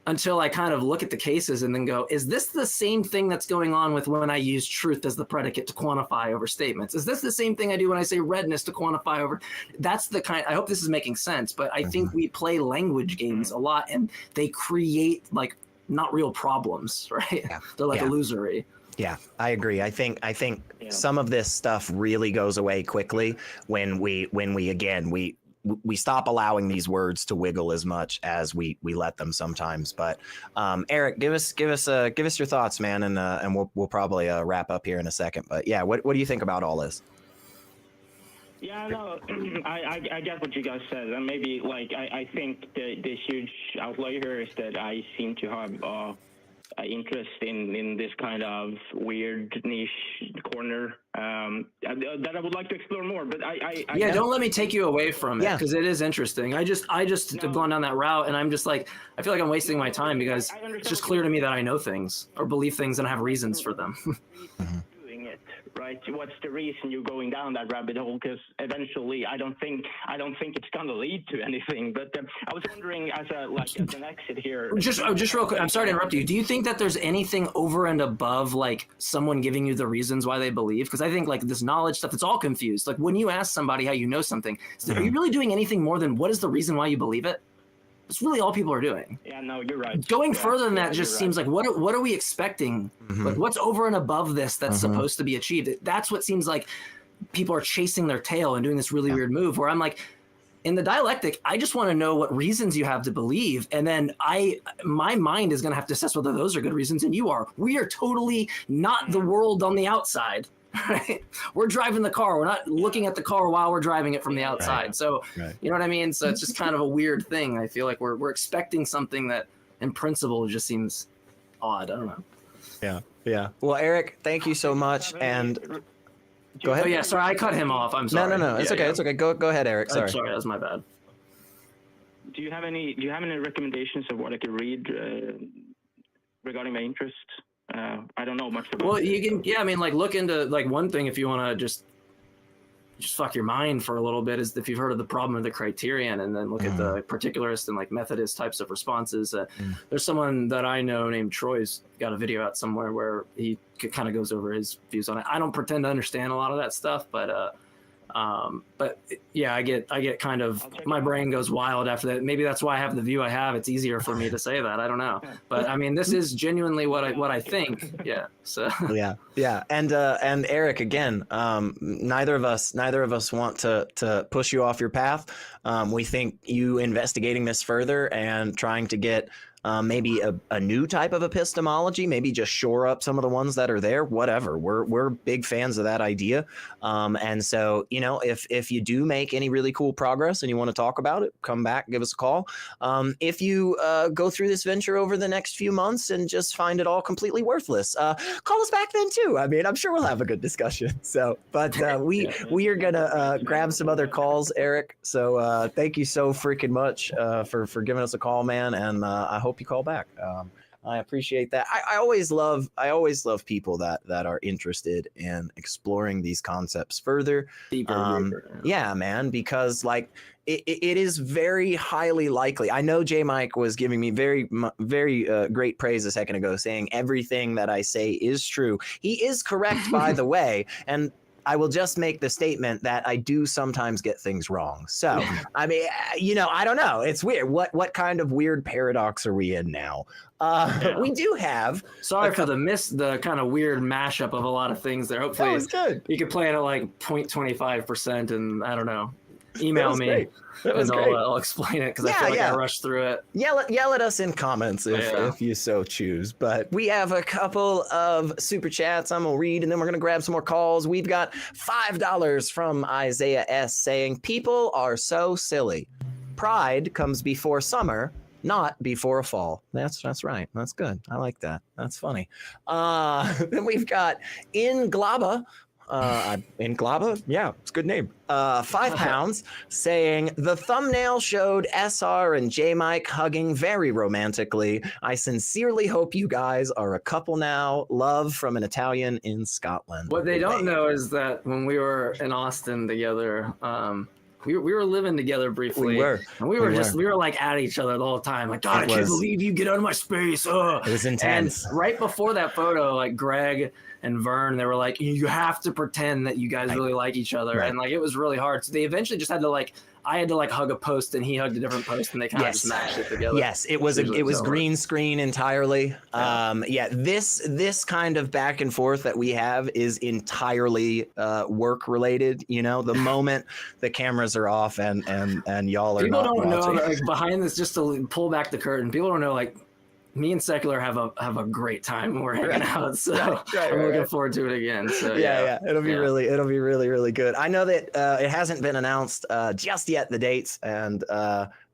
until I kind of look at the cases and then go, is this the same thing that's going on with when I use truth as the predicate to quantify over statements? Is this the same thing I do when I say redness to quantify over? That's the kind, I hope this is making sense, but I think we play language games a lot and they create like not real problems, right? Yeah. They're like illusory. Yeah, I agree. I think some of this stuff really goes away quickly when we stop allowing these words to wiggle as much as we let them sometimes. But Arec, give us your thoughts, man, and we'll probably wrap up here in a second. But yeah, what do you think about all this? Yeah, no, I get what you guys said, and maybe like I think the huge outlier here is that I seem to have interest in this kind of weird niche corner that I would like to explore more. But I don't let me take you away from it, because it is interesting. I just have gone down that route, and I'm just like, I feel like I'm wasting my time because it's just clear to me that I know things or believe things and I have reasons for them. Doing it right. What's the reason you're going down that rabbit hole? Because eventually, I don't think it's gonna lead to anything. But I was wondering, as an exit here. Just real quick. I'm sorry to interrupt you. Do you think that there's anything over and above like someone giving you the reasons why they believe? Because I think like this knowledge stuff, it's all confused. Like when you ask somebody how you know something, are you really doing anything more than what is the reason why you believe it? That's really all people are doing. Yeah, no, you're right. Going further than that just seems like what are we expecting? Like what's over and above this that's supposed to be achieved? That's what seems like people are chasing their tail and doing this really weird move where I'm like, in the dialectic, I just want to know what reasons you have to believe. And then my mind is going to have to assess whether those are good reasons. And we are totally not the world on the outside. Right? We're driving the car. We're not looking at the car while we're driving it from the outside. Right. So, you know what I mean? So it's just kind of a weird thing. I feel like we're expecting something that in principle just seems odd. I don't know. Yeah. Well, Arec, thank you so much. And go ahead. Oh, yeah. Sorry, I cut him off. I'm sorry. No. It's okay. It's okay. Go ahead, Arec. Sorry. I'm sorry. That was my bad. Do you have any recommendations of what I could read regarding my interest? I don't know much about Well, you can, I mean, like look into like one thing if you want to just fuck your mind for a little bit is if you've heard of the problem of the criterion, and then look at the particularist and like Methodist types of responses. There's someone that I know named Troy's got a video out somewhere where he kind of goes over his views on it. I don't pretend to understand a lot of that stuff, but yeah, I get kind of, my brain goes wild after that. Maybe that's why I have the view I have. It's easier for me to say that. I don't know, but I mean, this is genuinely what I think. Yeah. So yeah. And Arec, again, neither of us want to push you off your path. We think you investigating this further and trying to get maybe a new type of epistemology, maybe just shore up some of the ones that are there, whatever. We're big fans of that idea. And so, you know, if you do make any really cool progress and you want to talk about it, come back, give us a call. If you go through this venture over the next few months and just find it all completely worthless, call us back then too. I mean, I'm sure we'll have a good discussion. So, but we are going to grab some other calls, Arec. So thank you so freaking much for giving us a call, man. And I hope you call back. I appreciate that. I always love people that are interested in exploring these concepts further. Deeper. Yeah, man, because like it is very highly likely. I know JMike was giving me very great praise a second ago, saying everything that I say is true. He is correct, by the way, and I will just make the statement that I do sometimes get things wrong. So, I mean, I don't know. It's weird. What kind of weird paradox are we in now? We do have. Sorry for the kind of weird mashup of a lot of things there. Hopefully, that was good. You can play it at like 0.25%, and I don't know. Email me. Great. That was and great. I'll explain it because I feel like I rushed through it. Yell at us in comments if you so choose. But we have a couple of super chats I'm going to read, and then we're going to grab some more calls. We've got $5 from Isaiah S. saying, people are so silly. Pride comes before summer, not before a fall. That's right. That's good. I like that. That's funny. Then we've got Inglaba. Inglaba? Yeah, it's a good name. 5 pounds saying the thumbnail showed SR and JMike hugging very romantically. I sincerely hope you guys are a couple now. Love from an Italian in Scotland. What they don't know is that when we were in Austin together, we were living together briefly. We were. And we were like at each other the whole time. Like, God, I can't believe you get out of my space. Ugh. It was intense. And right before that photo, like Greg and Vern, they were like, you have to pretend that you guys really like each other. Right. And like, it was really hard. So they eventually just had to I had to hug a post and he hugged a different post and they kind of just mashed it together. Yes, it was green screen entirely. This kind of back and forth that we have is entirely work related. The moment the cameras are off and y'all are people not don't watching. know behind this, just to pull back the curtain, people don't know me and Secular have a great time when we're hanging out, so I'm looking forward to it again. So it'll be really good. I know that it hasn't been announced just yet, the dates, and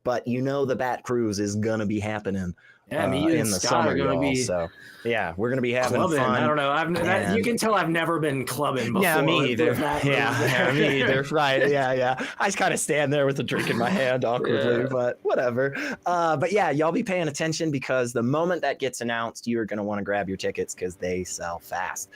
but the Bat Cruise is gonna be happening. Yeah, me and the Scott summer, are gonna be. So yeah, we're gonna be having clubbing. fun. I don't know. You can tell I've never been clubbing before. Yeah, me either. Me either. Right. Yeah. I just kind of stand there with a drink in my hand awkwardly, but whatever. But yeah, y'all be paying attention because the moment that gets announced, you're gonna want to grab your tickets because they sell fast.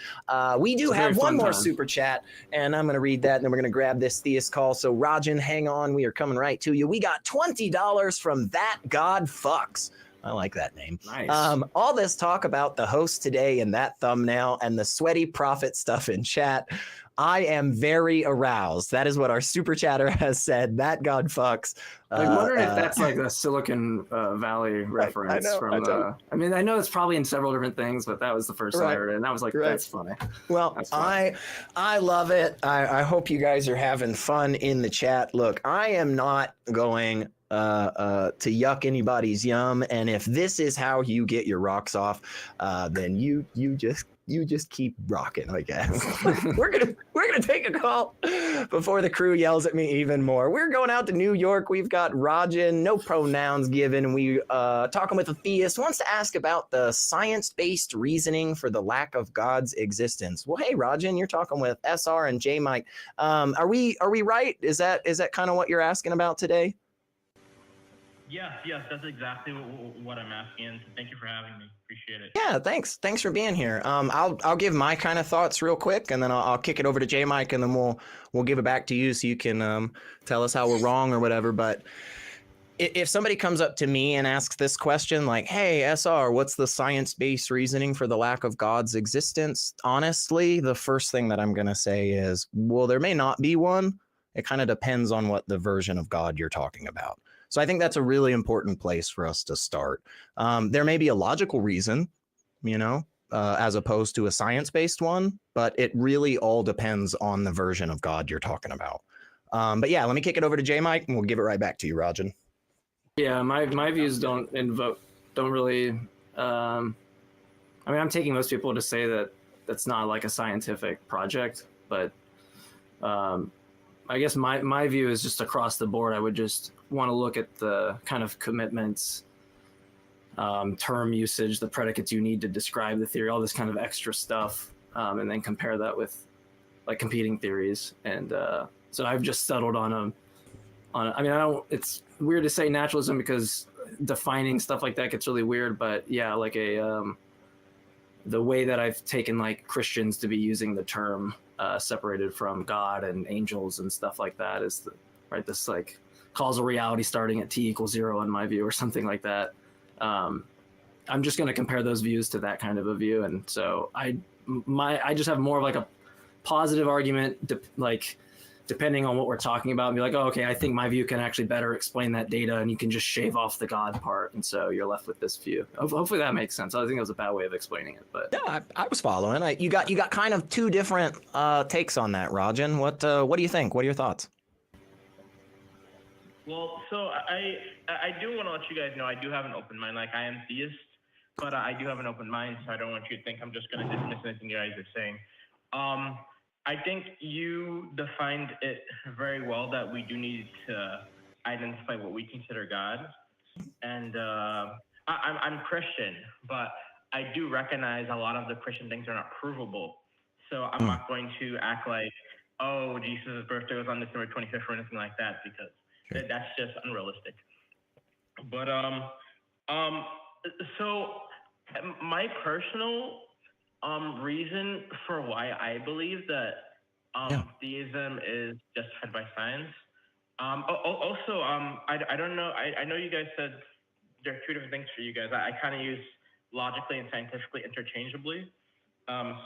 We do have one more super chat, and I'm gonna read that, and then we're gonna grab this theist call. So Rajin, hang on, we are coming right to you. We got $20 from That God Fucks. I like that name. Nice. All this talk about the host today and that thumbnail and the sweaty prophet stuff in chat. I am very aroused. That is what our super chatter has said. That God fucks. I'm wondering if that's like a Silicon Valley reference I mean, I know it's probably in several different things, but that was the first I heard it, and I was like, that's funny. Well, that's funny. I love it. I hope you guys are having fun in the chat. Look, I am not going to yuck anybody's yum, and if this is how you get your rocks off, then you just keep rocking, I guess. we're gonna take a call before the crew yells at me even more. We're going out to New York. We've got Rajin, no pronouns given. We talking with a theist, wants to ask about the science-based reasoning for the lack of God's existence. Well, hey Rajin, you're talking with SR and JMike. Are we right? Is that kind of what you're asking about today? Yes, that's exactly what I'm asking. And thank you for having me. Appreciate it. Yeah, thanks for being here. I'll give my kind of thoughts real quick, and then I'll kick it over to JMike, and then we'll give it back to you so you can tell us how we're wrong or whatever. But if somebody comes up to me and asks this question, like, "Hey, SR, what's the science-based reasoning for the lack of God's existence?" Honestly, the first thing that I'm gonna say is, well, there may not be one. It kind of depends on what the version of God you're talking about. So I think that's a really important place for us to start. There may be a logical reason, as opposed to a science-based one, but it really all depends on the version of God you're talking about. But yeah, let me kick it over to JMike, and we'll give it right back to you, Rajin. Yeah, my views don't really. I mean, I'm taking most people to say that that's not like a scientific project, but I guess my view is just across the board. I would just want to look at the kind of commitments, term usage, the predicates you need to describe the theory, all this kind of extra stuff, and then compare that with like competing theories. And so I've just settled on it's weird to say naturalism because defining stuff like that gets really weird, but yeah, like the way that I've taken like Christians to be using the term separated from God and angels and stuff like that is this like causal reality starting at t=0 in my view or something like that. I'm just going to compare those views to that kind of a view, and so I just have more of like a positive argument, like depending on what we're talking about, and be like, oh, okay, I think my view can actually better explain that data, and you can just shave off the God part, and so you're left with this view. Hopefully that makes sense. I think it was a bad way of explaining it, but yeah, I was following. You got kind of two different takes on that, Rajin. What do you think? What are your thoughts? Well, so I do want to let you guys know I do have an open mind. Like, I am theist, but I do have an open mind, so I don't want you to think I'm just going to dismiss anything you guys are saying. I think you defined it very well, that we do need to identify what we consider God. And I'm Christian, but I do recognize a lot of the Christian things are not provable. So I'm not going to act like, oh, Jesus' birthday was on December 25th or anything like that, because that's just unrealistic. But so my personal reason for why I believe that theism is justified by science. Also, I don't know. I know you guys said there are two different things for you guys. I kind of use logically and scientifically interchangeably.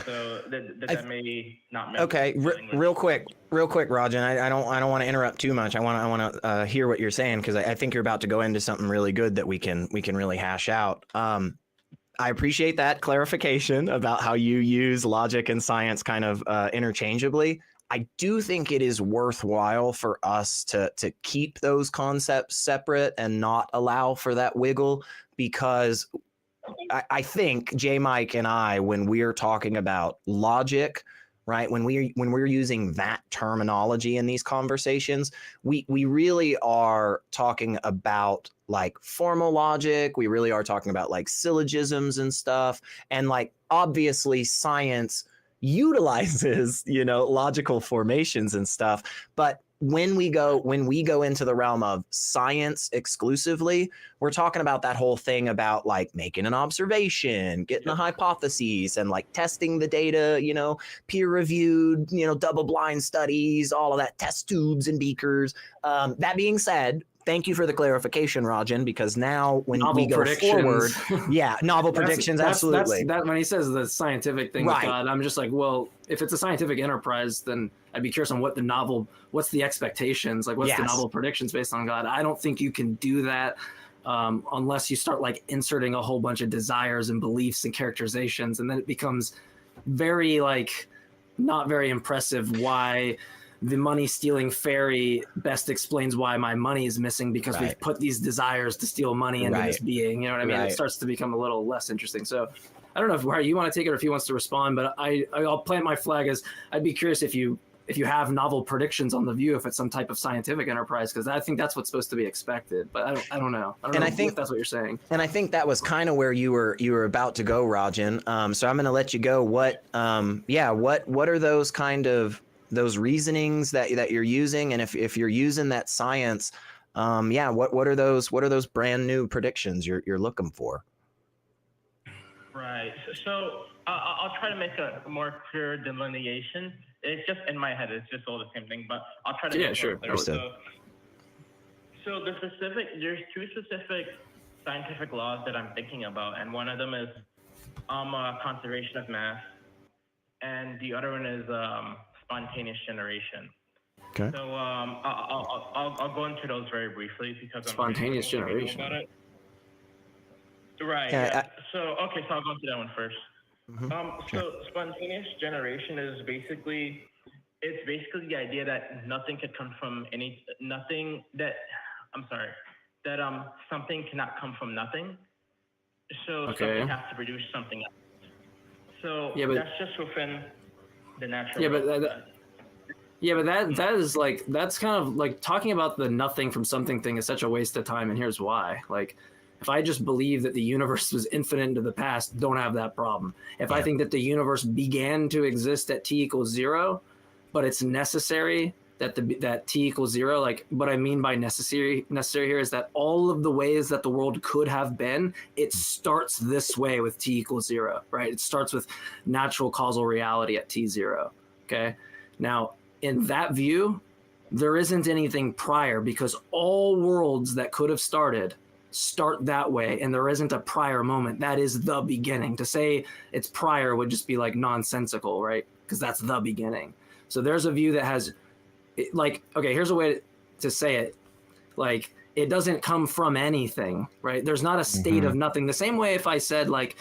So that may not matter. Okay, real quick, Rajin. I don't want to interrupt too much. I want to hear what you're saying, because I think you're about to go into something really good that we can really hash out. I appreciate that clarification about how you use logic and science kind of interchangeably. I do think it is worthwhile for us to keep those concepts separate and not allow for that wiggle, because I think JMike and I, when we're talking about logic, right, when we're using that terminology in these conversations, we really are talking about like formal logic. We really are talking about like syllogisms and stuff. And like, obviously science utilizes, logical formations and stuff. But when we go into the realm of science exclusively, we're talking about that whole thing about like making an observation, getting a hypothesis, and like testing the data, peer reviewed, double blind studies, all of that, test tubes and beakers. That being said, thank you for the clarification, Rajin, because now when we go forward, novel predictions, absolutely. That when he says the scientific thing with Right. God, I'm just like, well, if it's a scientific enterprise, then I'd be curious on what's the expectations, like what's the novel predictions based on God. I don't think you can do that unless you start like inserting a whole bunch of desires and beliefs and characterizations, and then it becomes very like not very impressive why the money-stealing fairy best explains why my money is missing, because we've put these desires to steal money into this being. You know what I mean? It starts to become a little less interesting. So I don't know where you want to take it or if he wants to respond, but I'll plant my flag as I'd be curious if you have novel predictions on the view, if it's some type of scientific enterprise, because I think that's what's supposed to be expected. But I don't know. I think if that's what you're saying. And I think that was kind of where you were about to go, Rajin. So I'm going to let you go. What are those kind of those reasonings that you're using, and if you're using that science, what are those brand new predictions you're looking for? Right. So I'll try to make a more clear delineation. It's just in my head. It's just all the same thing, but I'll try to make it more clear. So there's two specific scientific laws that I'm thinking about, and one of them is conservation of mass, and the other one is spontaneous generation. Okay. So I'll go into those very briefly because spontaneous generation. About it. Right. Yeah. So I'll go into that one first. So spontaneous generation is basically the idea that nothing could come from something cannot come from nothing. So something has to produce something else. So that's just within the natural. But that is like, that's kind of like talking about the nothing from something thing is such a waste of time, and here's why. Like, if I just believe that the universe was infinite into the past, don't have that problem. If I think that the universe began to exist at t equals 0, but it's necessary that t equals 0, like what I mean by necessary here is that all of the ways that the world could have been, it starts this way with t equals 0, right? It starts with natural causal reality at t0, okay? Now, in that view, there isn't anything prior, because all worlds that could have started start that way, and there isn't a prior moment. That is the beginning. To say it's prior would just be like nonsensical, right? because that's the beginning. So there's a view that has, like, okay, here's a way to say it. Like, it doesn't come from anything, right? There's not a state of nothing. The same way if I said, like,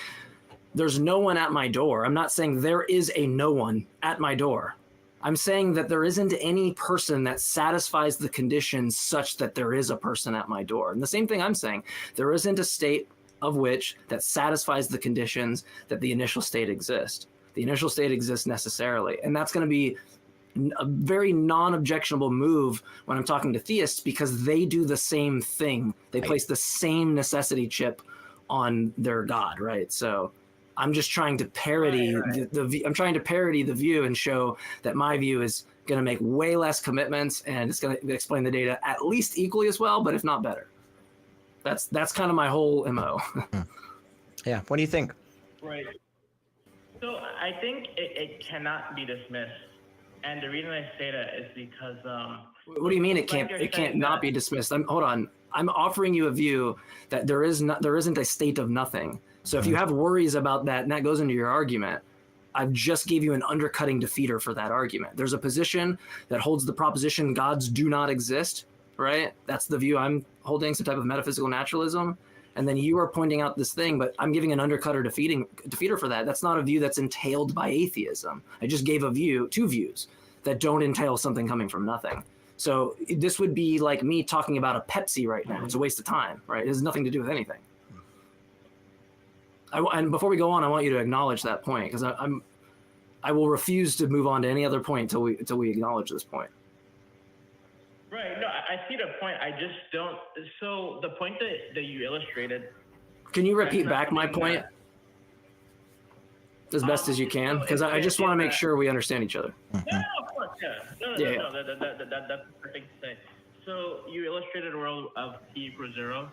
there's no one at my door, I'm not saying there is a no one at my door. I'm saying that there isn't any person that satisfies the conditions such that there is a person at my door. And the same thing I'm saying, there isn't a state of which that satisfies the conditions that the initial state exists. The initial state exists necessarily. And that's going to be a very non-objectionable move when I'm talking to theists, because they do the same thing. They place the same necessity chip on their God, right? So I'm just trying to parody I'm trying to parody the view and show that my view is going to make way less commitments, and it's going to explain the data at least equally as well, but if not better. That's kind of my whole MO. Yeah. What do you think? Right. So I think it cannot be dismissed, and the reason I say that is because what do you mean it can't not be dismissed? Hold on. I'm offering you a view that there isn't a state of nothing. So if you have worries about that, and that goes into your argument, I've just gave you an undercutting defeater for that argument. There's a position that holds the proposition gods do not exist, right? That's the view I'm holding, some type of metaphysical naturalism. And then you are pointing out this thing, but I'm giving an undercutter defeater for that. That's not a view that's entailed by atheism. I just gave two views that don't entail something coming from nothing. So this would be like me talking about a Pepsi right now. It's a waste of time, right? It has nothing to do with anything. And before we go on, I want you to acknowledge that point, because I will refuse to move on to any other point until we acknowledge this point. Right. No, I see the point. I just don't. So the point that you illustrated. Can you repeat back my point as best as you can? Because I just want to make sure we understand each other. No, of course, yeah. No. That's perfect to say. So you illustrated a world of t equals 0,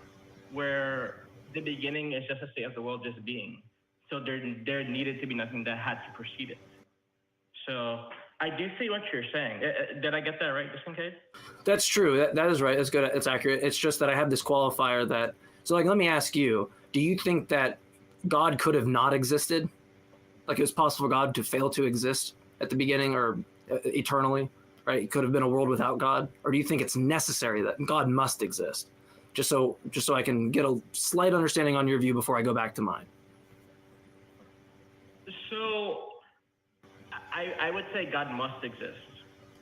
where the beginning is just a state of the world just being. So there needed to be nothing that had to precede it. So I do see what you're saying. Did I get that right, just in case? That's true. That is right. That's good. It's accurate. It's just that I have this qualifier that. So, like, let me ask you: do you think that God could have not existed? Like, it was possible for God to fail to exist at the beginning or eternally, right? It could have been a world without God, or do you think it's necessary that God must exist? Just so I can get a slight understanding on your view before I go back to mine. So I would say God must exist.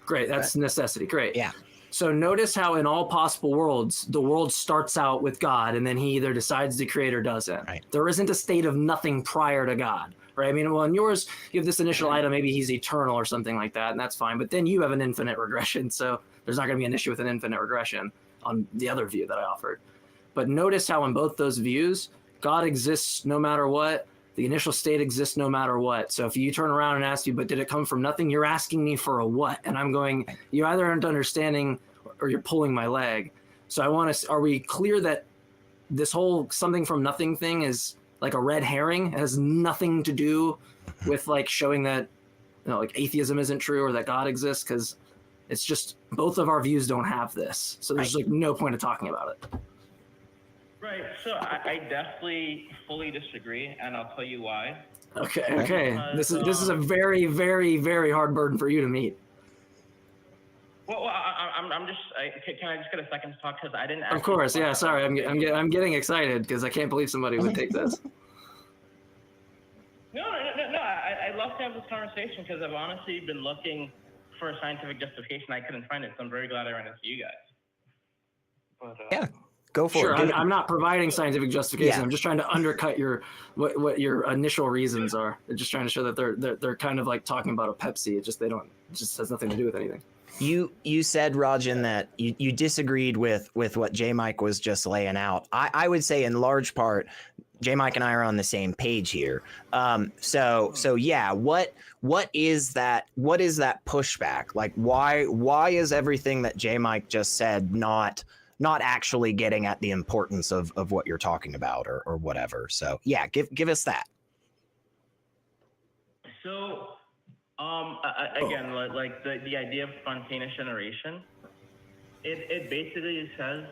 Great, that's necessity. Great. Yeah. So notice how in all possible worlds, the world starts out with God, and then he either decides to create or doesn't. Right. There isn't a state of nothing prior to God, right? I mean, well, in yours, you have this initial item, maybe he's eternal or something like that, and that's fine. But then you have an infinite regression, so there's not going to be an issue with an infinite regression on the other view that I offered. But notice how in both those views, God exists no matter what. The initial state exists no matter what. So if you turn around and ask me, but did it come from nothing? You're asking me for a what? And I'm going, you either aren't understanding or you're pulling my leg. So I want to, are we clear that this whole something from nothing thing is like a red herring? It has nothing to do with like showing that, like atheism isn't true or that God exists, because it's just both of our views don't have this. So there's like no point of talking about it. Right. So I definitely fully disagree, and I'll tell you why. Okay. This is a very, very, very hard burden for you to meet. Well, I'm just. Can I just get a second to talk, because I didn't. Of course. Yeah. Sorry. I'm getting excited because I can't believe somebody would take this. No. I love to have this conversation because I've honestly been looking for a scientific justification. I couldn't find it, so I'm very glad I ran into you guys. But, Yeah. Go for sure, it. I'm not providing scientific justification. Yeah. I'm just trying to undercut what your initial reasons are. I'm just trying to show that they're kind of like talking about a Pepsi. It just has nothing to do with anything. You said, Rajin, that you disagreed with what JMike was just laying out. I would say in large part, JMike and I are on the same page here. So yeah, what is that pushback? Like why is everything that JMike just said not actually getting at the importance of what you're talking about or whatever? So yeah, give us that. So again, like the idea of spontaneous generation, it basically says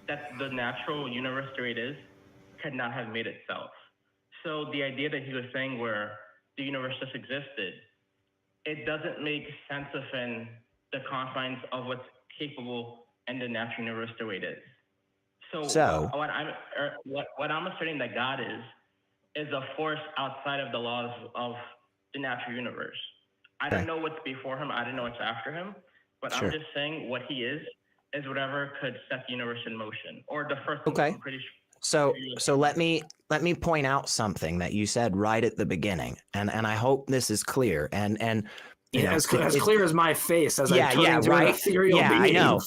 that the natural universe the way it is could not have made itself. So the idea that he was saying where the universe just existed it doesn't make sense within the confines of what's capable in the natural universe the way it is. So what I'm asserting that God is a force outside of the laws of the natural universe. I don't know what's before him. I don't know what's after him. But I'm just saying what he is whatever could set the universe in motion. Or the first one, I'm pretty sure. So let me point out something that you said right at the beginning, and I hope this is clear. And you know, as clear as my face as I turn into an ethereal being. I know.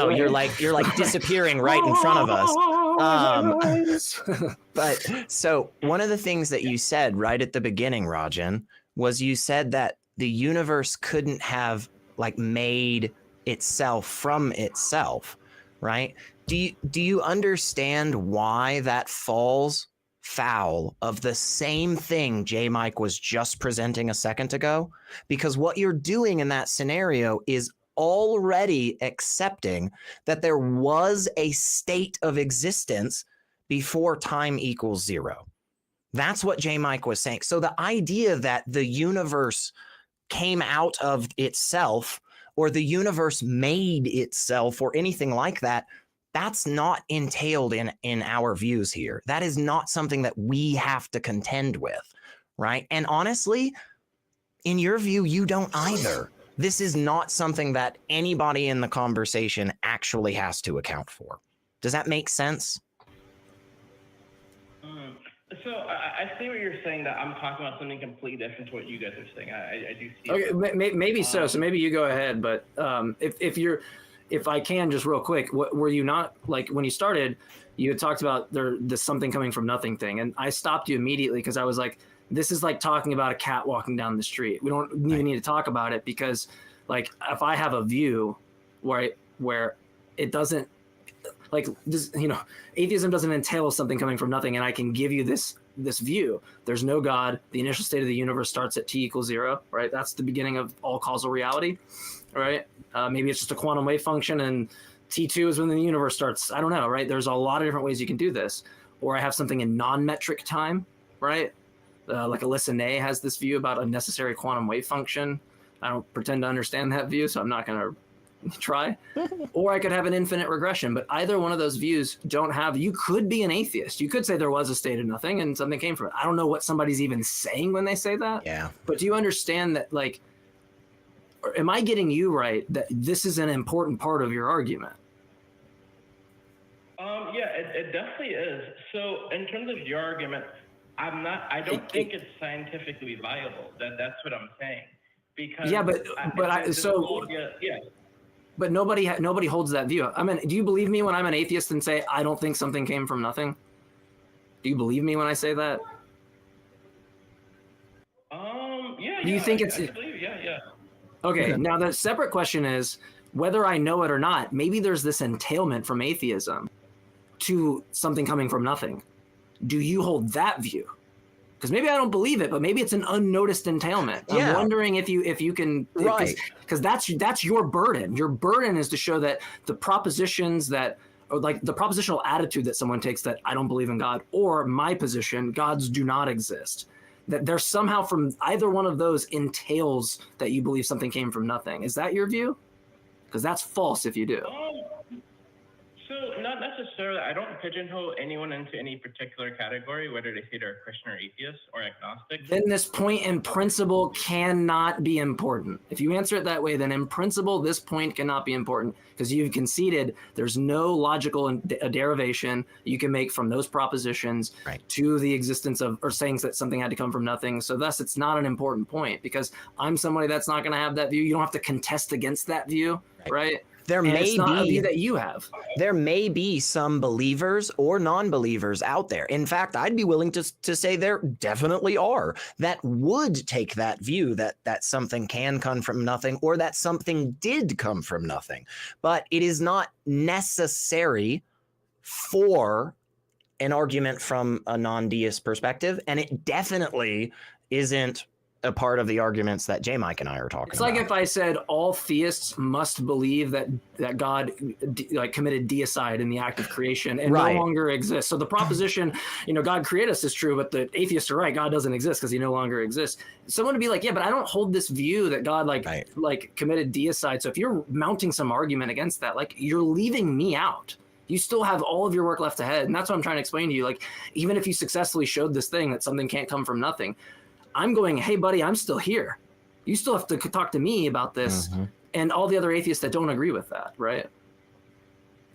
Away. You're like disappearing right in front of us. But so one of the things that you said right at the beginning, Rajin, was you said that the universe couldn't have like made itself from itself, right? Do you understand why that falls foul of the same thing JMike was just presenting a second ago? Because what you're doing in that scenario is already accepting that there was a state of existence before time equals zero. That's what JMike was saying. So the idea that the universe came out of itself or the universe made itself or anything like that, that's not entailed in our views here. That is not something that we have to contend with, right? And honestly, in your view, you don't either. This is not something that anybody in the conversation actually has to account for. Does that make sense? So I see what you're saying, that I'm talking about something completely different to what you guys are saying. I do see. Okay, maybe so. So maybe you go ahead. But if I can, just real quick, were you not, like, when you started, you had talked about this something coming from nothing thing, and I stopped you immediately because I was like, this is like talking about a cat walking down the street. We don't even need to talk about it because, like, if I have a view where it doesn't, like, this, you know, atheism doesn't entail something coming from nothing, and I can give you this view. There's no God. The initial state of the universe starts at t equals 0, right? That's the beginning of all causal reality, right? Maybe it's just a quantum wave function, and T2 is when the universe starts. I don't know, right? There's a lot of different ways you can do this. Or I have something in non-metric time, right? Like Alyssa-Ney has this view about a necessary quantum wave function. I don't pretend to understand that view, so I'm not going to try. Or I could have an infinite regression, but either one of those views don't have. You could be an atheist. You could say there was a state of nothing and something came from it. I don't know what somebody's even saying when they say that. Yeah. But do you understand that, like, or am I getting you right that this is an important part of your argument? Yeah, it definitely is. So in terms of your argument, I don't think it's scientifically viable. That's what I'm saying. Because But nobody holds that view. I mean, do you believe me when I'm an atheist and say I don't think something came from nothing? Do you believe me when I say that? Yeah. Do you think it's? I believe, yeah. Okay. Now the separate question is whether I know it or not. Maybe there's this entailment from atheism to something coming from nothing. Do you hold that view? Because maybe I don't believe it, but maybe it's an unnoticed entailment. Yeah. I'm wondering if you can, right? Because that's your burden. Your burden is to show that the propositions that, or like the propositional attitude that someone takes that I don't believe in God, or my position, gods do not exist. That there's somehow from either one of those entails that you believe something came from nothing. Is that your view? Because that's false if you do. So not necessarily. I don't pigeonhole anyone into any particular category, whether they say they're a Christian or atheist or agnostic. Then this point in principle cannot be important. If you answer it that way, then in principle, this point cannot be important because you've conceded there's no logical derivation you can make from those propositions to the existence of, or saying that something had to come from nothing. So thus, it's not an important point because I'm somebody that's not going to have that view. You don't have to contest against that view, right? There and may it's not be a view that you have. There may be some believers or non-believers out there. In fact, I'd be willing to say there definitely are that would take that view that something can come from nothing or that something did come from nothing. But it is not necessary for an argument from a non-deist perspective, and it definitely isn't a part of the arguments that JMike and I are talking It's like about. if I said all theists must believe that God committed deicide in the act of creation and Right. no longer exists. So the proposition, God created us is true, but the atheists are right. God doesn't exist because he no longer exists. Someone would be like, yeah, but I don't hold this view that God like committed deicide. So if you're mounting some argument against that, like you're leaving me out. You still have all of your work left ahead. And that's what I'm trying to explain to you. Like, even if you successfully showed this thing that something can't come from nothing, I'm going, hey, buddy, I'm still here. You still have to talk to me about this and all the other atheists that don't agree with that, right?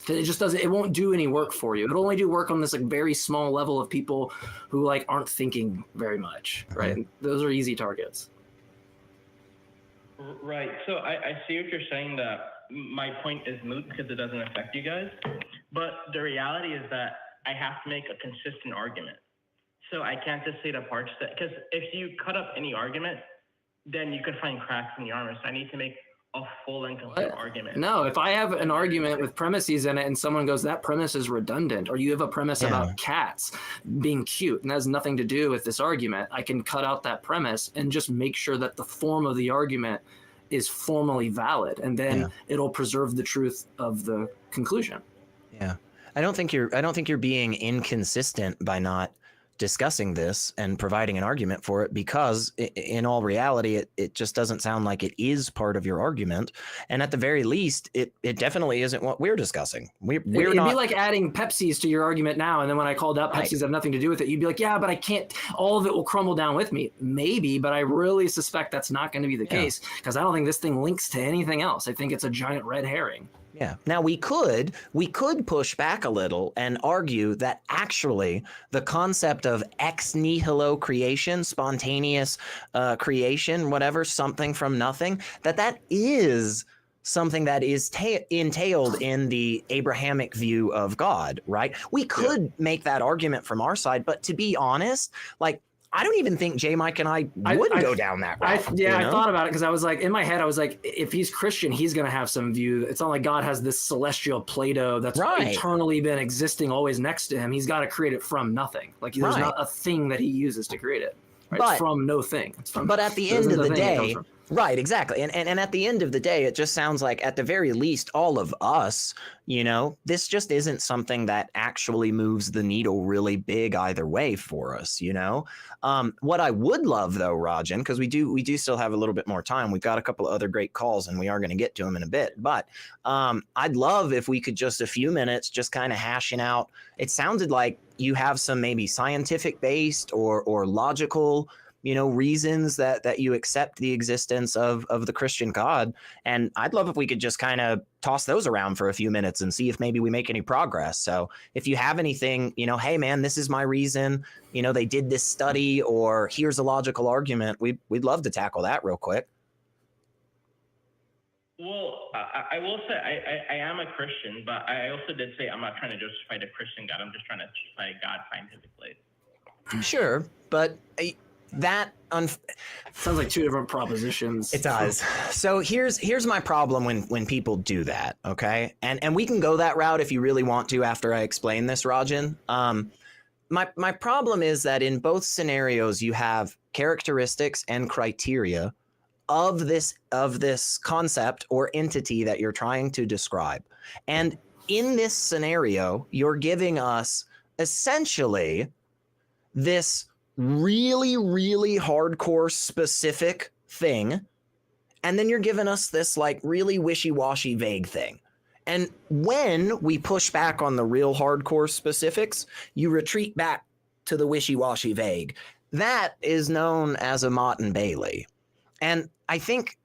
It just doesn't, it won't do any work for you. It'll only do work on this like very small level of people who like aren't thinking very much, right? And those are easy targets. Right. So I see what you're saying, that my point is moot because it doesn't affect you guys. But the reality is that I have to make a consistent argument. So I can't just say the parts that, because if you cut up any argument, then you could find cracks in the armor. So I need to make a full and complete argument. No, if I have an argument with premises in it and someone goes, that premise is redundant, or you have a premise about cats being cute and has nothing to do with this argument, I can cut out that premise and just make sure that the form of the argument is formally valid, and then it'll preserve the truth of the conclusion. Yeah. I don't think you're being inconsistent by not discussing this and providing an argument for it, because in all reality, it just doesn't sound like it is part of your argument. And at the very least, it definitely isn't what we're discussing. It'd be like adding Pepsis to your argument now. And then when I called out Pepsis have nothing to do with it, you'd be like, yeah, but I can't, all of it will crumble down with me. Maybe, but I really suspect that's not going to be the case, because I don't think this thing links to anything else. I think it's a giant red herring. Yeah. Now we could push back a little and argue that actually the concept of ex nihilo creation, spontaneous creation, whatever, something from nothing, that is something that is entailed in the Abrahamic view of God, right? We could make that argument from our side, but to be honest, like, I don't even think JMike and I would go down that route. I thought about it because I was like, in my head, I was like, if he's Christian, he's going to have some view. It's not like God has this celestial Plato that's eternally been existing always next to him. He's got to create it from nothing. Like there's not a thing that he uses to create it. Right? It's from no thing. But at the end of the day, right, exactly. And at the end of the day, it just sounds like at the very least, all of us, this just isn't something that actually moves the needle really big either way for us, What I would love though, Rajin, because we do still have a little bit more time. We've got a couple of other great calls and we are going to get to them in a bit. But I'd love if we could just a few minutes just kind of hashing out. It sounded like you have some maybe scientific based or logical reasons that you accept the existence of the Christian God. And I'd love if we could just kind of toss those around for a few minutes and see if maybe we make any progress. So if you have anything, hey man, this is my reason, they did this study, or here's a logical argument, we'd love to tackle that real quick. Well, I will say I am a Christian, but I also did say I'm not trying to justify the Christian God. I'm just trying to justify God scientifically. Sure, but sounds like two different propositions. It does. So here's my problem when people do that, okay? And we can go that route if you really want to after I explain this, Rajin. My problem is that in both scenarios you have characteristics and criteria of this concept or entity that you're trying to describe. And in this scenario, you're giving us essentially this really, really hardcore specific thing, and then you're giving us this like really wishy-washy vague thing. And when we push back on the real hardcore specifics, you retreat back to the wishy-washy vague. That is known as a Mott and Bailey. And I think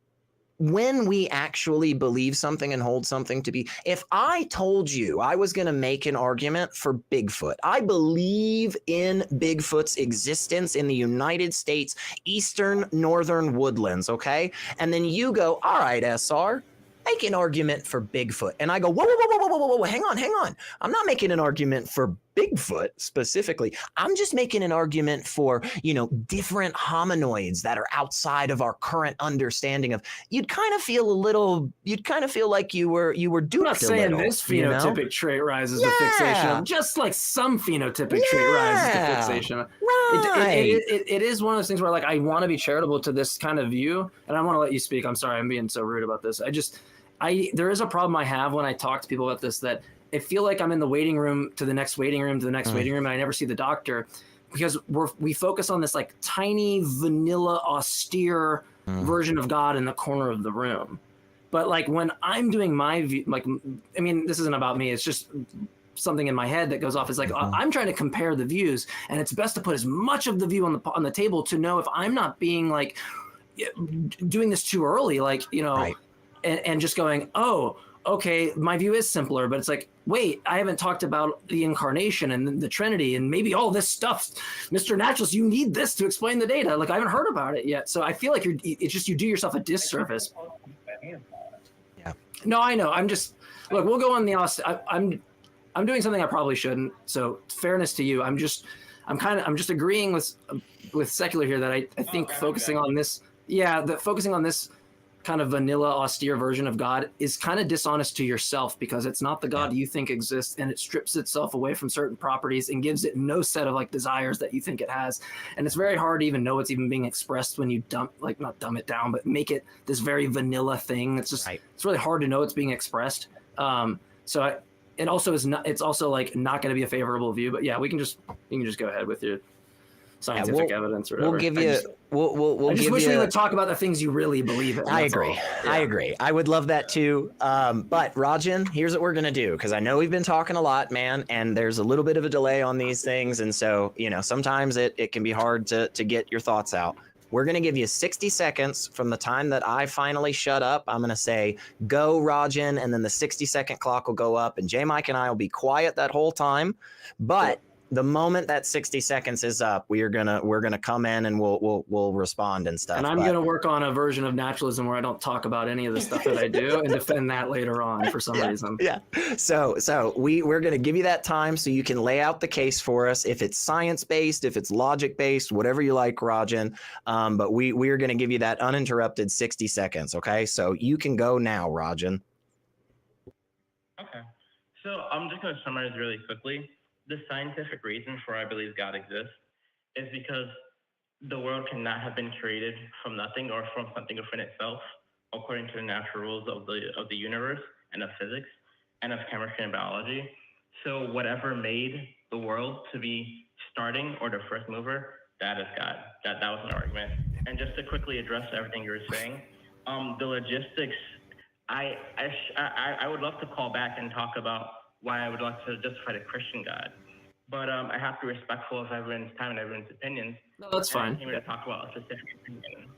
when we actually believe something and hold something to be, if I told you I was going to make an argument for Bigfoot, I believe in Bigfoot's existence in the United States, eastern northern woodlands, okay? And then you go, all right, SR, make an argument for Bigfoot. And I go, whoa, hang on. I'm not making an argument for Bigfoot specifically. I'm just making an argument for, different hominoids that are outside of our current understanding of. You'd kind of feel like you were duped. I'm not saying this phenotypic trait rises to fixation. Just like some phenotypic trait rises to fixation. Right. It is one of those things where like I want to be charitable to this kind of view, and I want to let you speak. I'm sorry, I'm being so rude about this. There is a problem I have when I talk to people about this, that I feel like I'm in the waiting room to the next waiting room to the next waiting room, and I never see the doctor because we focus on this like tiny vanilla austere version of God in the corner of the room. But like when I'm doing my view, like, I mean, this isn't about me. It's just something in my head that goes off. Is like, I'm trying to compare the views, and it's best to put as much of the view on the table to know if I'm not being like doing this too early, like, right. and just going, oh, okay, my view is simpler, but it's like, wait, I haven't talked about the incarnation and the Trinity and maybe all this stuff. Mr. Naturalist, you need this to explain the data. Like, I haven't heard about it yet. So I feel like it's just, you do yourself a disservice. Yeah. No, I know. Look, we'll go on the, I'm doing something I probably shouldn't. So fairness to you, I'm just agreeing with Secular here that I think focusing on this, focusing on this kind of vanilla austere version of God is kind of dishonest to yourself, because it's not the God you think exists, and it strips itself away from certain properties and gives it no set of like desires that you think it has. And it's very hard to even know it's even being expressed when you not dumb it down, but make it this very vanilla thing. It's just, It's really hard to know it's being expressed. It also is not, it's also like not going to be a favorable view, but you can just go ahead with your scientific evidence or whatever. We'll give you. We'll I just give wish you, we would talk about the things you really believe in. I agree. I agree. I would love that too. But Rajin, here's what we're gonna do, because I know we've been talking a lot, man, and there's a little bit of a delay on these things, and so sometimes it can be hard to get your thoughts out. We're gonna give you 60 seconds from the time that I finally shut up. I'm gonna say go, Rajin, and then the 60-second clock will go up, and JMike and I will be quiet that whole time, but the moment that 60 seconds is up, we're gonna come in and we'll respond and stuff. And I'm gonna work on a version of naturalism where I don't talk about any of the stuff that I do and defend that later on for some reason. Yeah. So we're gonna give you that time so you can lay out the case for us. If it's science based, if it's logic based, whatever you like, Rajin. But we're gonna give you that uninterrupted 60 seconds. Okay. So you can go now, Rajin. Okay. So I'm just gonna summarize really quickly. The scientific reason for I believe God exists is because the world cannot have been created from nothing or from something within itself, according to the natural rules of the universe and of physics and of chemistry and biology. So whatever made the world to be starting or the first mover, that is God. That was an argument. And just to quickly address everything you were saying, the logistics, I would love to call back and talk about why I would like to justify the Christian God. But I have to be respectful of everyone's time and everyone's opinions. No, that's fine. I came here to talk about a specific opinion.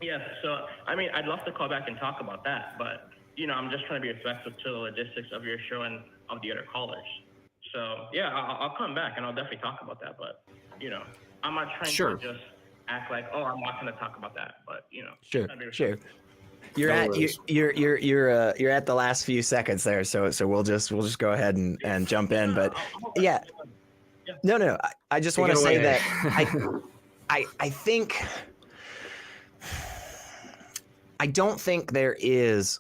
Yes, so, I mean, I'd love to call back and talk about that, but, I'm just trying to be respectful to the logistics of your show and of the other callers. So, yeah, I'll come back and I'll definitely talk about that, but, I'm not trying to just act like, oh, I'm not going to talk about that, but, Sure. You're at the last few seconds there, so we'll just go ahead and jump in. But no, I just want to say that I think I don't think there is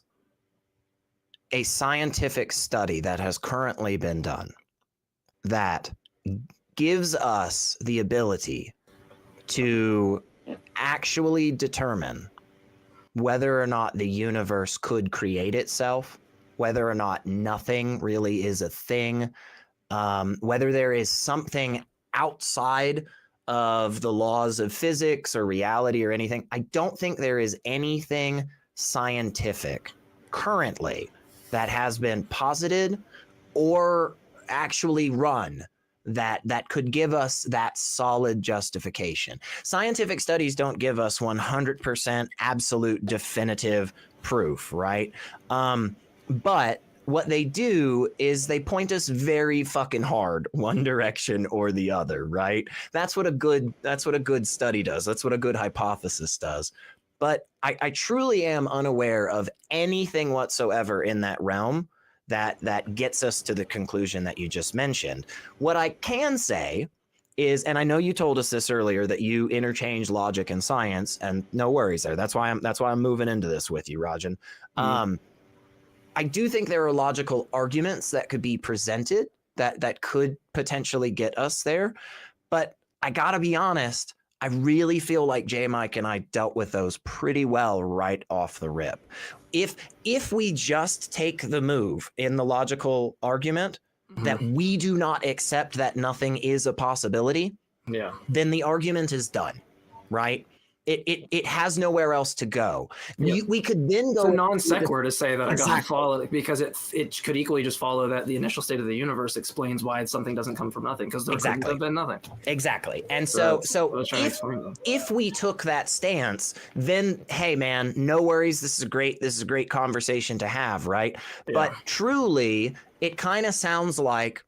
a scientific study that has currently been done that gives us the ability to actually determine whether or not the universe could create itself, whether or not nothing really is a thing, whether there is something outside of the laws of physics or reality or anything. I don't think there is anything scientific currently that has been posited or actually run that could give us that solid justification. Scientific studies don't give us 100% absolute definitive proof, right? But what they do is they point us very fucking hard one direction or the other, right? That's what a good study does. That's what a good hypothesis does. but I truly am unaware of anything whatsoever in that realm that gets us to the conclusion that you just mentioned. What I can say is, and I know you told us this earlier, that you interchange logic and science, and no worries there. That's why I'm moving into this with you, Rajin. I do think there are logical arguments that could be presented that could potentially get us there, but I gotta be honest, I really feel like JMike and I dealt with those pretty well right off the rip. If we just take the move in the logical argument that we do not accept that nothing is a possibility, then the argument is done, right? It has nowhere else to go. We could then go. It's a non sequitur to say that God follow, because it could equally just follow that the initial state of the universe explains why something doesn't come from nothing, because there couldn't have been nothing. Exactly. And so if we took that stance, then hey man, no worries. This is a great conversation to have, right? Yeah. But truly, it kind of sounds like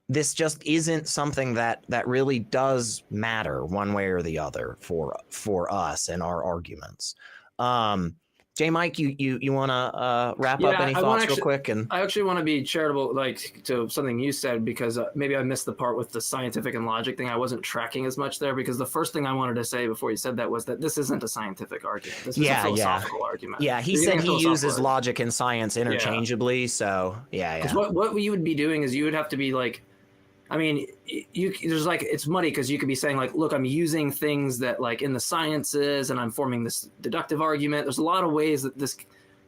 this just isn't something that really does matter one way or the other for us and our arguments. JMike, you want to wrap up any thoughts real quick? And I actually want to be charitable, like, to something you said, because maybe I missed the part with the scientific and logic thing. I wasn't tracking as much there, because the first thing I wanted to say before you said that was that this isn't a scientific argument. This is a philosophical argument. Yeah, he said he uses logic and science interchangeably. So yeah. Because what you would be doing is you would have to be like, I mean, there's like, it's muddy because you could be saying like, look, I'm using things that like in the sciences and I'm forming this deductive argument. There's a lot of ways that this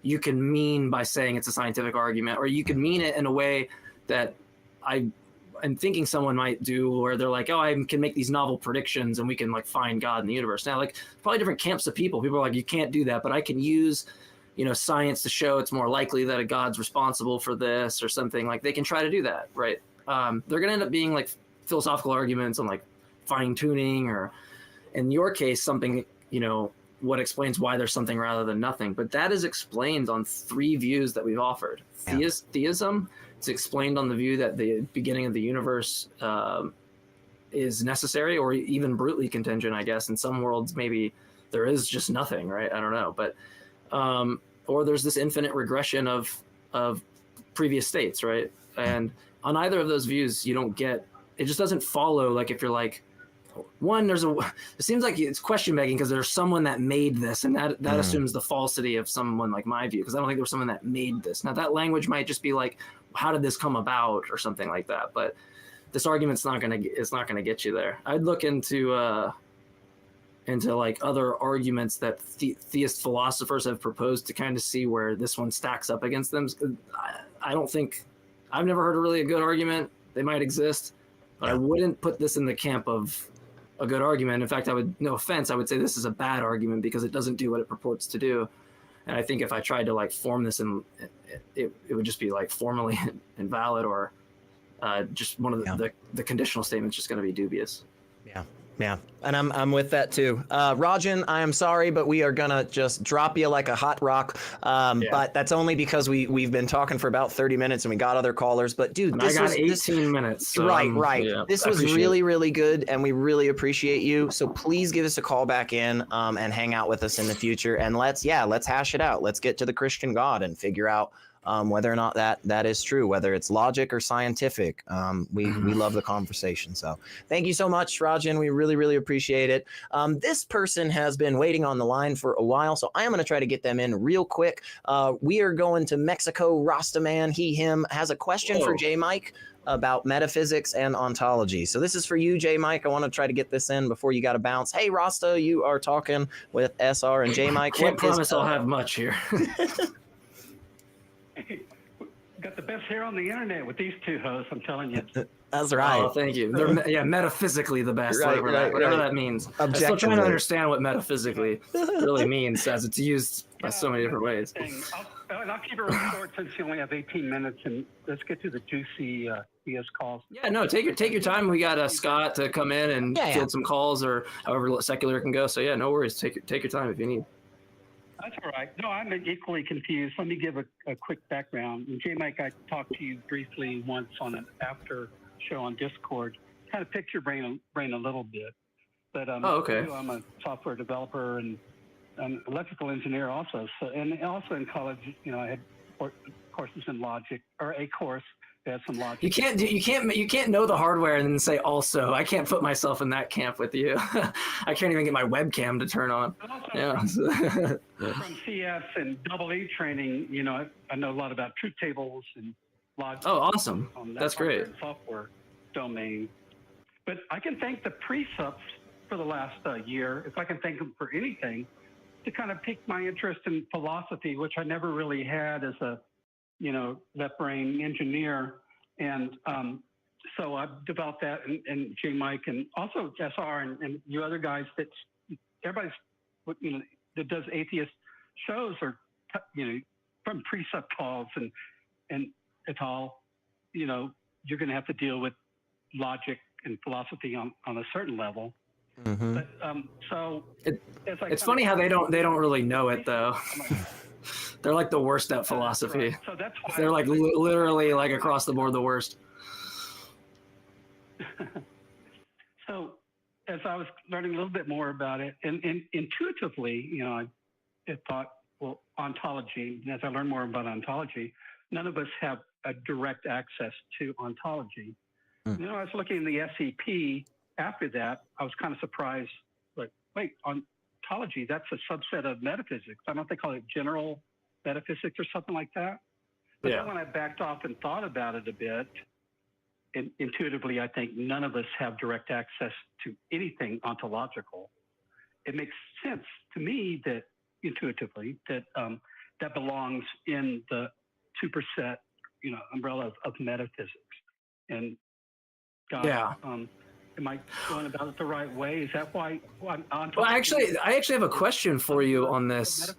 you can mean by saying it's a scientific argument, or you could mean it in a way that I'm thinking someone might do, where they're like, oh, I can make these novel predictions and we can like find God in the universe. Now, like, probably different camps of people. People are like, you can't do that, but I can use, science to show it's more likely that a God's responsible for this or something. Like, they can try to do that, right? They're going to end up being like philosophical arguments on like fine tuning, or in your case, something, what explains why there's something rather than nothing. But that is explained on 3 views that we've offered. Theism, it's explained on the view that the beginning of the universe is necessary, or even brutally contingent, I guess. In some worlds, maybe there is just nothing, right? I don't know. But, or there's this infinite regression of previous states, right? And on either of those views, you don't get, it just doesn't follow. Like, if you're like, one, it seems like it's question begging because there's someone that made this, and that assumes the falsity of someone like my view, because I don't think there was someone that made this. Now, that language might just be like, how did this come about, or something like that. But this argument's not gonna get you there. I'd look into like other arguments that theist philosophers have proposed to kind of see where this one stacks up against them. I don't think, I've never heard a good argument. They might exist, but I wouldn't put this in the camp of a good argument. In fact, no offense, I would say this is a bad argument because it doesn't do what it purports to do. And I think if I tried to like form this in, it would just be like formally invalid, or just one of the conditional statements just going to be dubious. Yeah, and I'm with that too. Rajin, I am sorry, but we are gonna just drop you like a hot rock. But that's only because we've been talking for about 30 minutes and we got other callers. But dude, I got 18 minutes. So right. Yeah, this was really, really good, and we really appreciate you. So please give us a call back in and hang out with us in the future, and let's hash it out. Let's get to the Christian God and figure out whether or not that is true, whether it's logic or scientific. We love the conversation. So thank you so much, Rajin. We really, really appreciate it. This person has been waiting on the line for a while, so I am going to try to get them in real quick. We are going to Mexico. Rostaman, him, has a question for JMike about metaphysics and ontology. So this is for you, JMike. I want to try to get this in before you got to bounce. Hey, Rasta, you are talking with SR and JMike. Can't promise I'll have much here. Got the best hair on the internet with these 2 hosts, I'm telling you. That's right. Oh, thank you. They're metaphysically the best, whatever that means. I'm still trying to understand what metaphysically really means, as it's used by so many different ways. I'll keep it real short since you only have 18 minutes, and let's get to the juicy DS calls. Yeah, no, take your time. We got Scott to come in and field some calls, or however secular can go. So yeah, no worries. Take your time if you need. That's all right. No, I'm equally confused. Let me give a quick background. And JMike, I talked to you briefly once on an after show on Discord. Kind of picked your brain a little bit. But I'm a software developer, and an electrical engineer also. So, and also in college, I had courses in logic, or a course that had some logic. You can't know the hardware and then say also. I can't put myself in that camp with you. I can't even get my webcam to turn on. Yeah. From CS and EE training, I know a lot about truth tables and logic. Oh, awesome. That's great. Software domain. But I can thank the precepts for the last year, if I can thank them for anything, to kind of pique my interest in philosophy, which I never really had as a, left brain engineer. And so I've developed that, and JMike, and also SR, and you other guys that everybody's, that does atheist shows, or, from precept calls and et al., you're going to have to deal with logic and philosophy on a certain level. Mm-hmm. But so it's funny how they don't really know it though. They're like the worst at philosophy. So that's why they're like literally like across the board the worst. So as I was learning a little bit more about it, and intuitively, I thought, well, ontology. And as I learned more about ontology, none of us have a direct access to ontology. I was looking in the SEP. After that, I was kind of surprised, like, wait, ontology, that's a subset of metaphysics. I don't know if they call it general metaphysics or something like that. But then when I backed off and thought about it a bit, intuitively, I think none of us have direct access to anything ontological. It makes sense to me that intuitively that that belongs in the superset, umbrella of metaphysics. And God, am I going about it the right way? Is that why I'm Well, I actually have a question for you on this.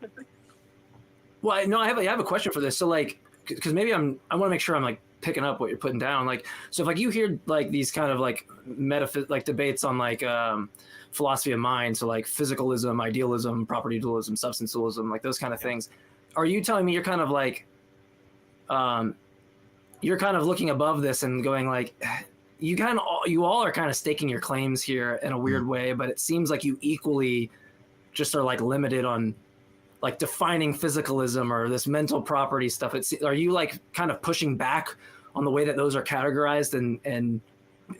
Well, no, I have a question for this. So, like, because maybe I want to make sure I'm like picking up what you're putting down. Like, so if like you hear like these kind of like like debates on like philosophy of mind, so like physicalism, idealism, property dualism, substance dualism, like those kind of things, are you telling me you're kind of like you're kind of looking above this and going like, you all are kind of staking your claims here in a weird way, but it seems like you equally just are like limited on like defining physicalism or this mental property stuff. Are you like kind of pushing back on the way that those are categorized and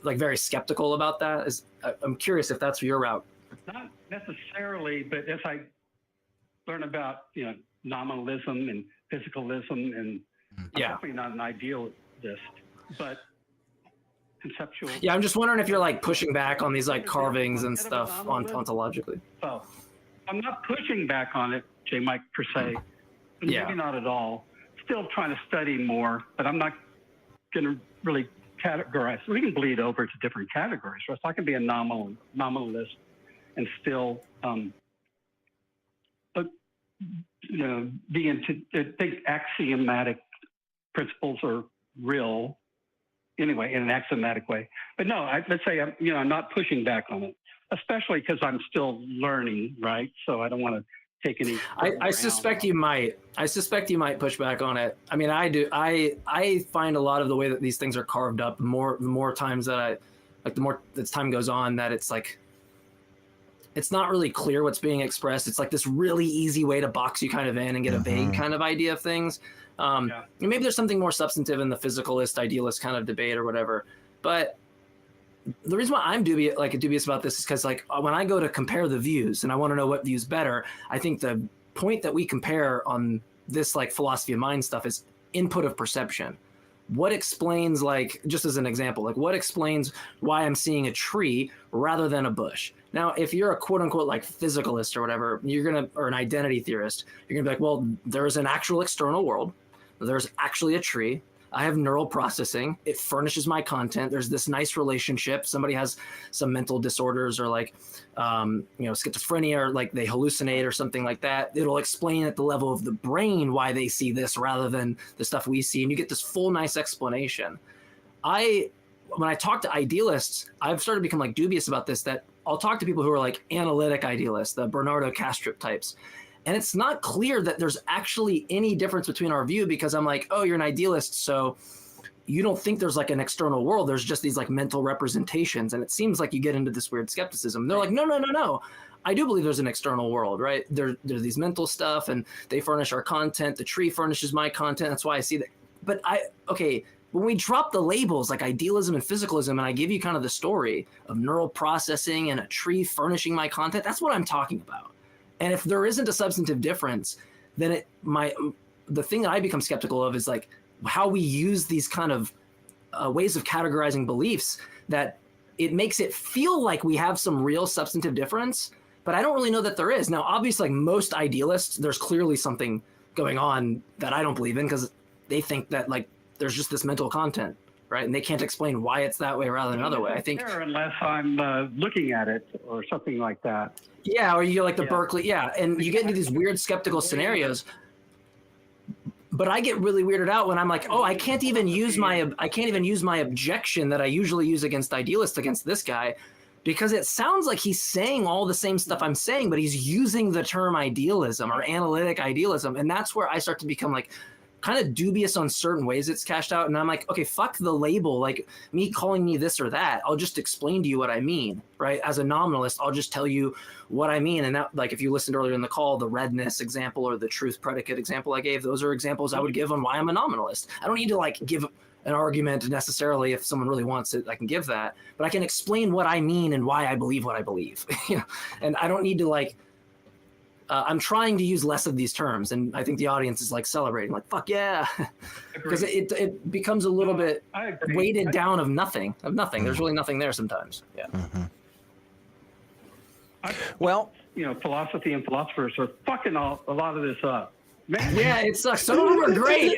like very skeptical about that? I'm curious if that's your route. Not necessarily, but as I learn about nominalism and physicalism, and I'm definitely not an idealist, but conceptual. Yeah, I'm just wondering if you're like pushing back on these like carvings and stuff ontologically. So I'm not pushing back on it, JMike, per se. Maybe not at all. Still trying to study more, but I'm not going to really categorize. We can bleed over to different categories. So I can be a nominalist and still, think axiomatic principles are real. Anyway, in an axiomatic way. But no, let's say I'm not pushing back on it, especially because I'm still learning, right? So I don't want to take any. I suspect you might. I suspect you might push back on it. I mean, I do. I find a lot of the way that these things are carved up. The more times that the more as time goes on, that it's like, it's not really clear what's being expressed. It's like this really easy way to box you kind of in and get a vague kind of idea of things. And maybe there's something more substantive in the physicalist, idealist kind of debate or whatever. But the reason why I'm dubious about this is because like when I go to compare the views and I want to know what view's better, I think the point that we compare on this like philosophy of mind stuff is input of perception. What explains, like, just as an example, like what explains why I'm seeing a tree rather than a bush? Now, if you're a quote unquote like physicalist or whatever, or an identity theorist, you're gonna be like, well, there's an actual external world. There's actually a tree. I have neural processing. It furnishes my content. There's this nice relationship. Somebody has some mental disorders or like, schizophrenia, or like they hallucinate or something like that. It'll explain at the level of the brain why they see this rather than the stuff we see. And you get this full, nice explanation. When I talk to idealists, I've started to become like dubious about this, that I'll talk to people who are like analytic idealists, the Bernardo Kastrup types. And it's not clear that there's actually any difference between our view, because I'm like, oh, you're an idealist, so you don't think there's like an external world. There's just these like mental representations. And it seems like you get into this weird skepticism. They're like, no. I do believe there's an external world, right? There's these mental stuff and they furnish our content. The tree furnishes my content. That's why I see that. But when we drop the labels like idealism and physicalism, and I give you kind of the story of neural processing and a tree furnishing my content, that's what I'm talking about. And if there isn't a substantive difference, then the thing that I become skeptical of is like how we use these kind of ways of categorizing beliefs that it makes it feel like we have some real substantive difference, but I don't really know that there is. Now, obviously, like most idealists, there's clearly something going on that I don't believe in because they think that like there's just this mental content, right? And they can't explain why it's that way rather than another way. I think unless I'm looking at it or something like that. Yeah, or you get like the Berkeley, and you get into these weird skeptical scenarios. But I get really weirded out when I'm like, oh, I can't even use my objection that I usually use against idealists against this guy, because it sounds like he's saying all the same stuff I'm saying, but he's using the term idealism or analytic idealism, and that's where I start to become like kind of dubious on certain ways it's cashed out. And I'm like, okay, fuck the label, like me calling me this or that. I'll just explain to you what I mean, right? As a nominalist, I'll just tell you what I mean. And that, like, if you listened earlier in the call, the redness example or the truth predicate example I gave, those are examples I would give on why I'm a nominalist. I don't need to like give an argument necessarily. If someone really wants it, I can give that, but I can explain what I mean and why I believe what I believe. And I don't need to like, I'm trying to use less of these terms, and I think the audience is like celebrating, like "fuck yeah," because it becomes a little bit weighted down of nothing. There's really nothing there sometimes. Yeah. Well, philosophy and philosophers are fucking a lot of this up. Man. Yeah, it sucks. Some of them are great.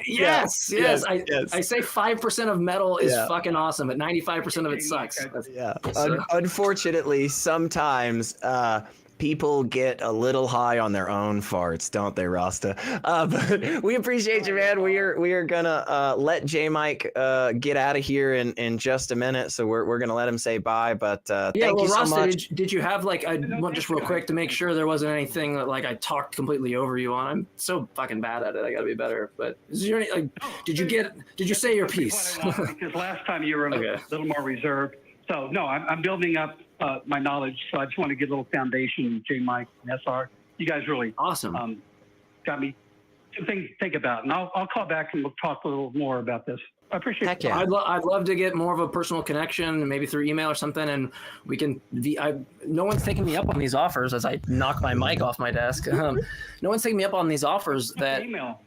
Yes. I say 5% of metal is fucking awesome, but 95% of it sucks. Unfortunately, sometimes people get a little high on their own farts, don't they, Rasta? But we appreciate you, man. We are gonna let JMike get out of here in just a minute, so we're gonna let him say bye. But thank you so much. Did you have like just real quick to make sure there wasn't anything that like I talked completely over you on? I'm so fucking bad at it. I gotta be better. But is there any like? Did you say your piece? Because last time you were a little more reserved. So no, I'm building up my knowledge. So I just want to give a little foundation, JMike and SR. You guys really awesome. Got me to think about, and I'll call back and we'll talk a little more about this. I appreciate it. Yeah. I'd love to get more of a personal connection, maybe through email or something, and we can. No one's taking me up on these offers as I knock my mic off my desk. No one's taking me up on these offers. That email.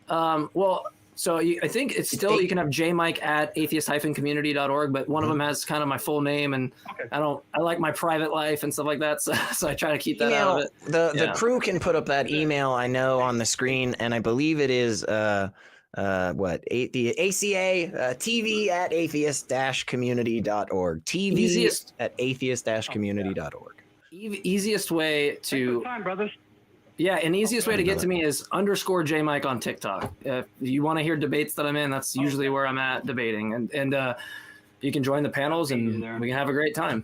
Well. So I think it's still, you can have JMike at atheist-community.org, but one of them has kind of my full name, and I like my private life and stuff like that. So I try to keep that out of it. The crew can put up that email I know on the screen, and I believe it is the ACA TV at atheist-community.org. TV at atheist-community.org. Easiest way to time, brothers. Yeah, and easiest way to get to me is _JMike on TikTok. If you want to hear debates that I'm in, that's usually where I'm at debating. And you can join the panels and we can have a great time.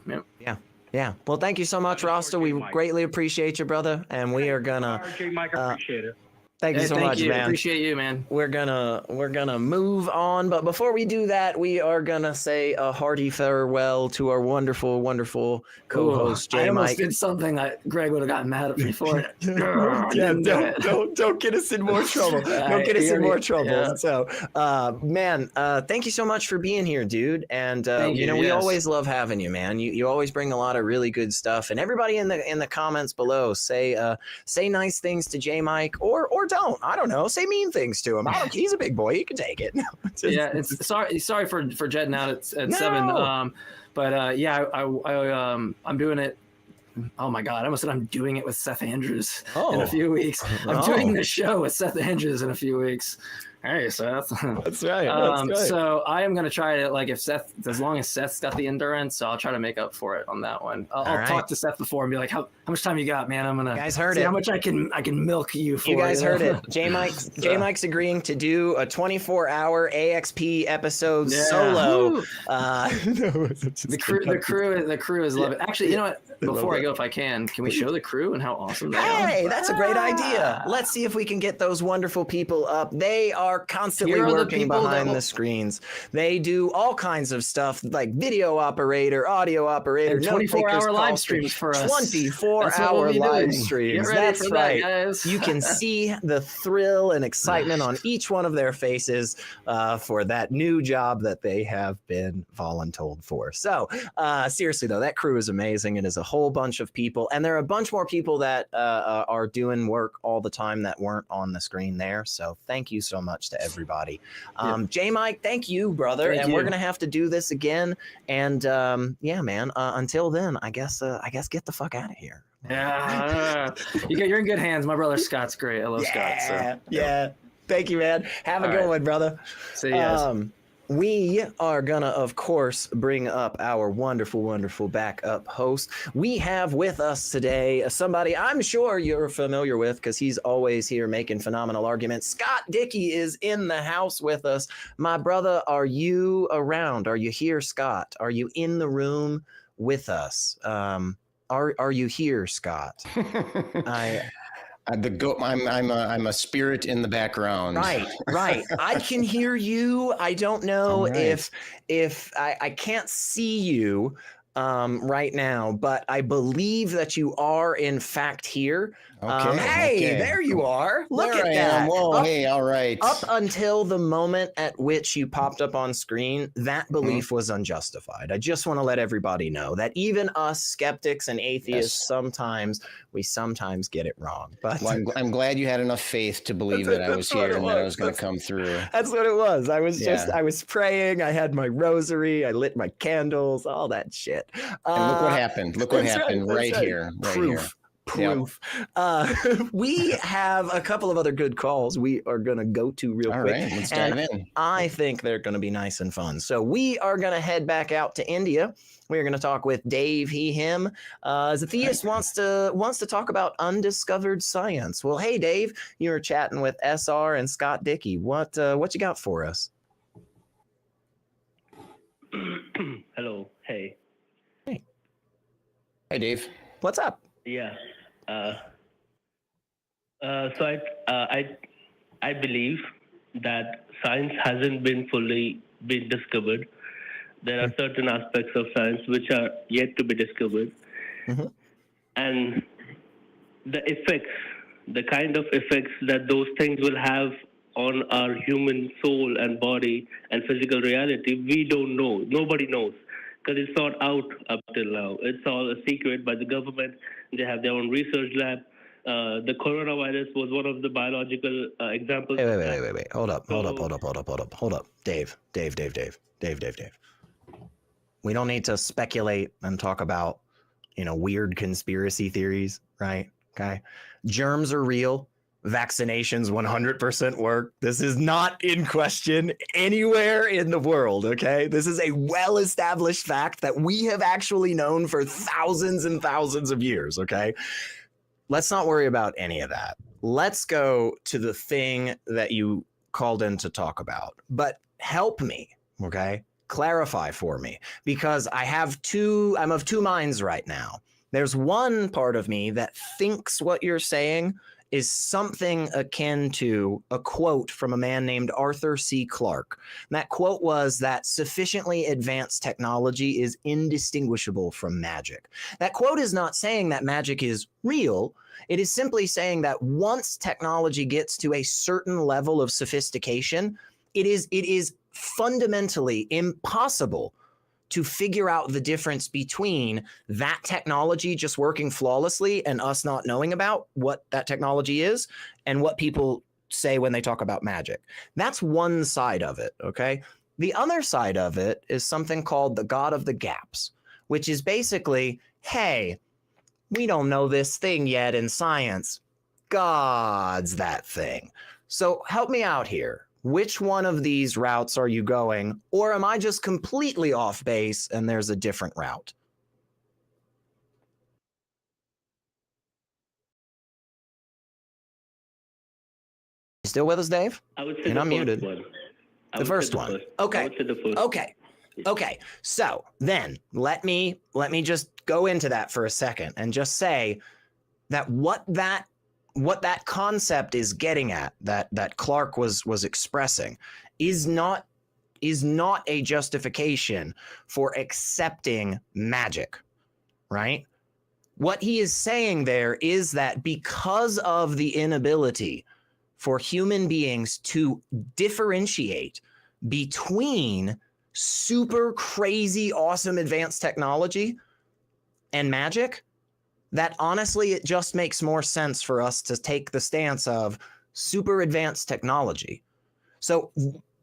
Yeah. Well, thank you so much, Rasta. We greatly appreciate you, brother. And we are gonna JMike, I appreciate it. Thank you so much, man. Appreciate you, man. We're gonna move on, but before we do that, we are gonna say a hearty farewell to our wonderful, wonderful co-host, JMike. I almost did something that Greg would have gotten mad at me for. Don't get us in more trouble. Don't get us in more trouble. Yeah. So, thank you so much for being here, dude. And we always love having you, man. You always bring a lot of really good stuff. And everybody in the comments below say nice things to JMike or I don't know. Say mean things to him. He's a big boy. He can take it. Sorry for jetting out at 7. I'm doing it. Oh my God! I almost said I'm doing it with Seth Andrews in a few weeks. I'm doing the show with Seth Andrews in a few weeks. Hey, Seth. That's right. So I am going to try to, like, as long as Seth's got the endurance, I'll try to make up for it on that one. I'll talk to Seth before and be like, how much time you got, man? I'm going to see how much I can milk you for. You guys heard it. JMike's agreeing to do a 24-hour AXP episode solo. The crew is loving it. Actually, you know what? Before I go, if I can we show the crew and how awesome they are? Hey, that's a great idea. Let's see if we can get those wonderful people up. They are are constantly Here are the working people that behind will- the screens. They do all kinds of stuff like video operator, audio operator, And note 24-hour takers, live call streams for us. 24-hour That's what we'll be live doing. streams. Get ready That's for right. that, guys. You can see the thrill and excitement on each one of their faces for that new job that they have been voluntold for. So seriously though, that crew is amazing. It is a whole bunch of people, and there are a bunch more people that are doing work all the time that weren't on the screen there. So thank you so much to everybody. JMike, thank you, brother. Thank and we're you. gonna have to do this again. And yeah, man. Until then, I guess get the fuck out of here. Yeah, you're in good hands. My brother Scott's great. I love Scott. So. Yeah. Thank you, man. Have a All good right. one, brother. See you guys. We are gonna, of course, bring up our wonderful, wonderful backup host. We have with us today somebody I'm sure you're familiar with because he's always here making phenomenal arguments. Scott Dickey is in the house with us. My brother, are you around? Are you here, Scott? Are you in the room with us? Are you here, Scott? I'm a spirit in the background. Right. I can hear you. I don't know right. if I can't see you right now, but I believe that you are in fact here. Hey, there you are. Look there at I that. am. Whoa, hey, all right. Up until the moment at which you popped up on screen, that belief was unjustified. I just want to let everybody know that even us skeptics and atheists, sometimes get it wrong. But well, I'm glad you had enough faith to believe that I was here and that I was going to come through. That's what it was. I was praying. I had my rosary. I lit my candles, all that shit. And look what happened. Look what happened right here. Proof. We have a couple of other good calls we are going to go to real quick. All right, let's dive in. I think they're going to be nice and fun. So we are going to head back out to India. We're going to talk with Dave, he, him. As a theist wants to talk about undiscovered science. Well, hey, Dave, you were chatting with SR and Scott Dickey. What you got for us? Hello. Hey. Hey, Dave. What's up? Yeah. So I believe that science hasn't been fully discovered. There are certain aspects of science which are yet to be discovered, and the kind of effects that those things will have on our human soul and body and physical reality, we don't know. Nobody knows because it's not out up till now. It's all a secret by the government. They have their own research lab. The coronavirus was one of the biological examples. Wait. Hold up. Dave. We don't need to speculate and talk about, weird conspiracy theories, right? Okay. Germs are real. Vaccinations 100% work. This is not in question anywhere in the world, okay? This is a well-established fact that we have actually known for thousands and thousands of years, okay? Let's not worry about any of that. Let's go to the thing that you called in to talk about. But help me, okay? Clarify for me, because I'm of two minds right now. There's one part of me that thinks what you're saying is something akin to a quote from a man named Arthur C. Clarke. And that quote was that sufficiently advanced technology is indistinguishable from magic. That quote is not saying that magic is real. It is simply saying that once technology gets to a certain level of sophistication, it is fundamentally impossible to figure out the difference between that technology just working flawlessly and us not knowing about what that technology is and what people say when they talk about magic. That's one side of it, okay? The other side of it is something called the God of the Gaps, which is basically, hey, we don't know this thing yet in science. God's that thing. So help me out here. Which one of these routes are you going? Or am I just completely off base and there's a different route? You still with us, Dave? I would say You're not muted. The first one. Okay. I would say the first. Okay. So then let me just go into that for a second and just say that what what that concept is getting at, that Clark was expressing, is not a justification for accepting magic, right? What he is saying there is that because of the inability for human beings to differentiate between super crazy, awesome, advanced technology and magic, that honestly, it just makes more sense for us to take the stance of super advanced technology. So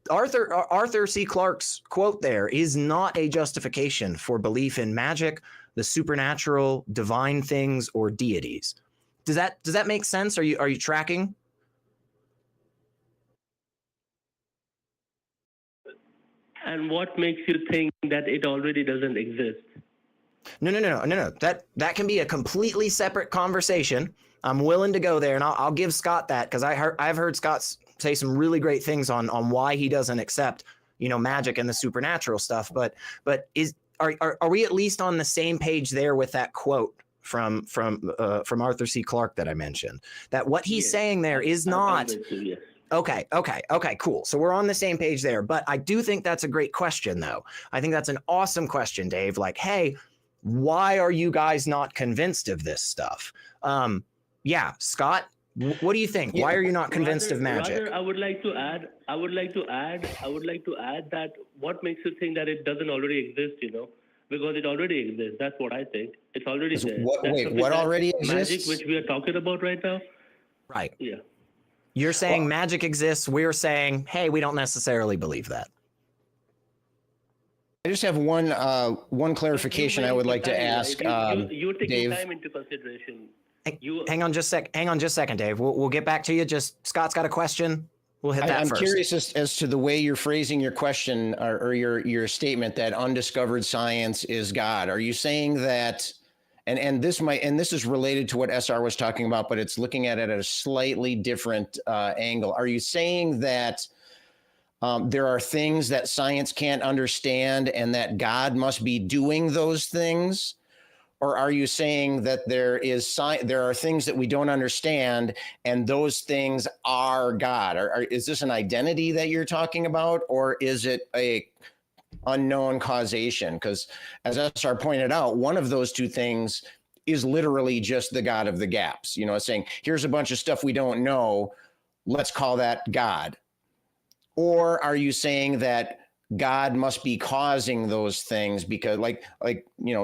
Arthur C. Clarke's quote there is not a justification for belief in magic, the supernatural, divine things, or deities. Does that make sense? Are you tracking? And what makes you think that it already doesn't exist? No. That can be a completely separate conversation. I'm willing to go there, and I'll give Scott that, because I've heard Scott say some really great things on why he doesn't accept, magic and the supernatural stuff. But are we at least on the same page there with that quote from Arthur C. Clarke that I mentioned? That what he's saying there is not. Yes. Okay, cool. So we're on the same page there. But I do think that's a great question, though. I think that's an awesome question, Dave. Like, hey, why are you guys not convinced of this stuff? Yeah, Scott, what do you think? Why are you not convinced of magic? Rather, I would like to add that what makes you think that it doesn't already exist, because it already exists. That's what I think. It's already there. What already exists? Magic, which we are talking about right now. Right. Yeah. You're saying magic exists. We're saying, hey, we don't necessarily believe that. I just have one clarification I would like to ask. You're taking Dave. time into consideration. Hang on just a second, Dave. We'll get back to you. Just Scott's got a question. We'll hit that I'm first. curious as to the way you're phrasing your question or your statement that undiscovered science is God. Are you saying that, and this is related to what SR was talking about, but it's looking at it at a slightly different angle. Are you saying that there are things that science can't understand and that God must be doing those things? Or are you saying that there are things that we don't understand and those things are God? Is this an identity that you're talking about, or is it a unknown causation? Because as SR pointed out, one of those two things is literally just the God of the gaps. It's saying, here's a bunch of stuff we don't know. Let's call that God. Or are you saying that God must be causing those things because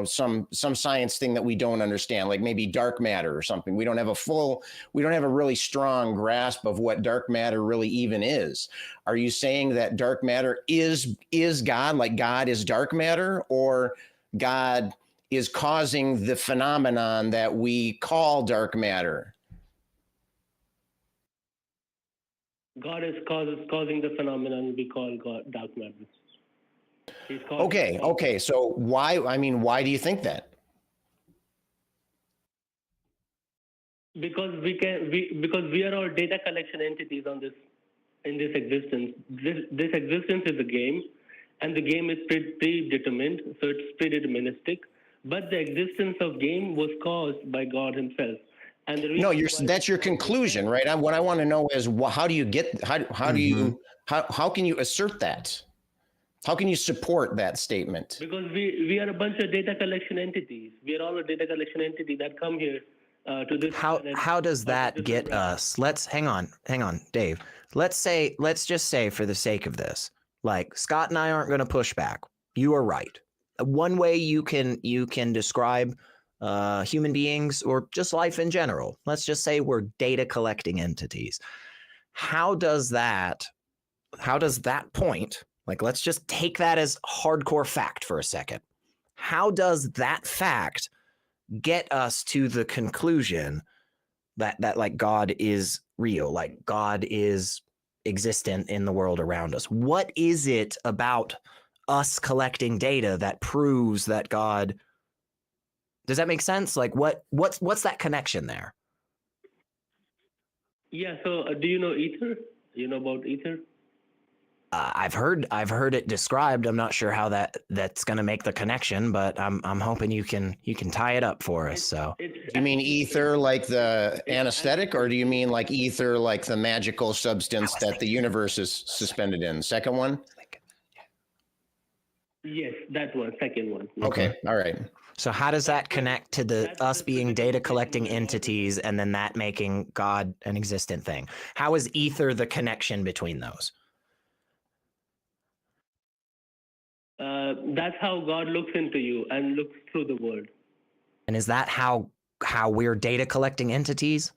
some science thing that we don't understand, like maybe dark matter or something. We don't have a really strong grasp of what dark matter really even is. Are you saying that dark matter is God, like God is dark matter, or God is causing the phenomenon that we call dark matter? God is causing the phenomenon we call dark matter. Okay. So why do you think that? Because we are all data collection entities in this existence. This existence is a game, and the game is predetermined, so it's predeterministic. But the existence of game was caused by God Himself. And that's your conclusion, right? What I want to know is how can you assert that? How can you support that statement? Because we are a bunch of data collection entities. We are all a data collection entity that come here to this. How does that get us? Let's hang on, Dave. Let's just say for the sake of this, like Scott and I aren't going to push back. You are right. One way you can describe human beings or just life in general. Let's just say we're data collecting entities. How does that point? Like, let's just take that as hardcore fact for a second. How does that fact get us to the conclusion that like God is real, like God is existent in the world around us? What is it about us collecting data that proves that God? Does that make sense? Like, what's that connection there? Yeah. So, do you know ether? You know about ether? I've heard it described. I'm not sure how that's going to make the connection, but I'm hoping you can tie it up for us. So, do you mean ether like the anesthetic, or do you mean like ether like the magical substance that the universe is suspended in? Second one? Yes, that one, second one. Okay, all right. So how does that connect to us being data collecting entities and then that making God an existent thing? How is ether the connection between those? That's how God looks into you and looks through the world. And is that how we're data collecting entities?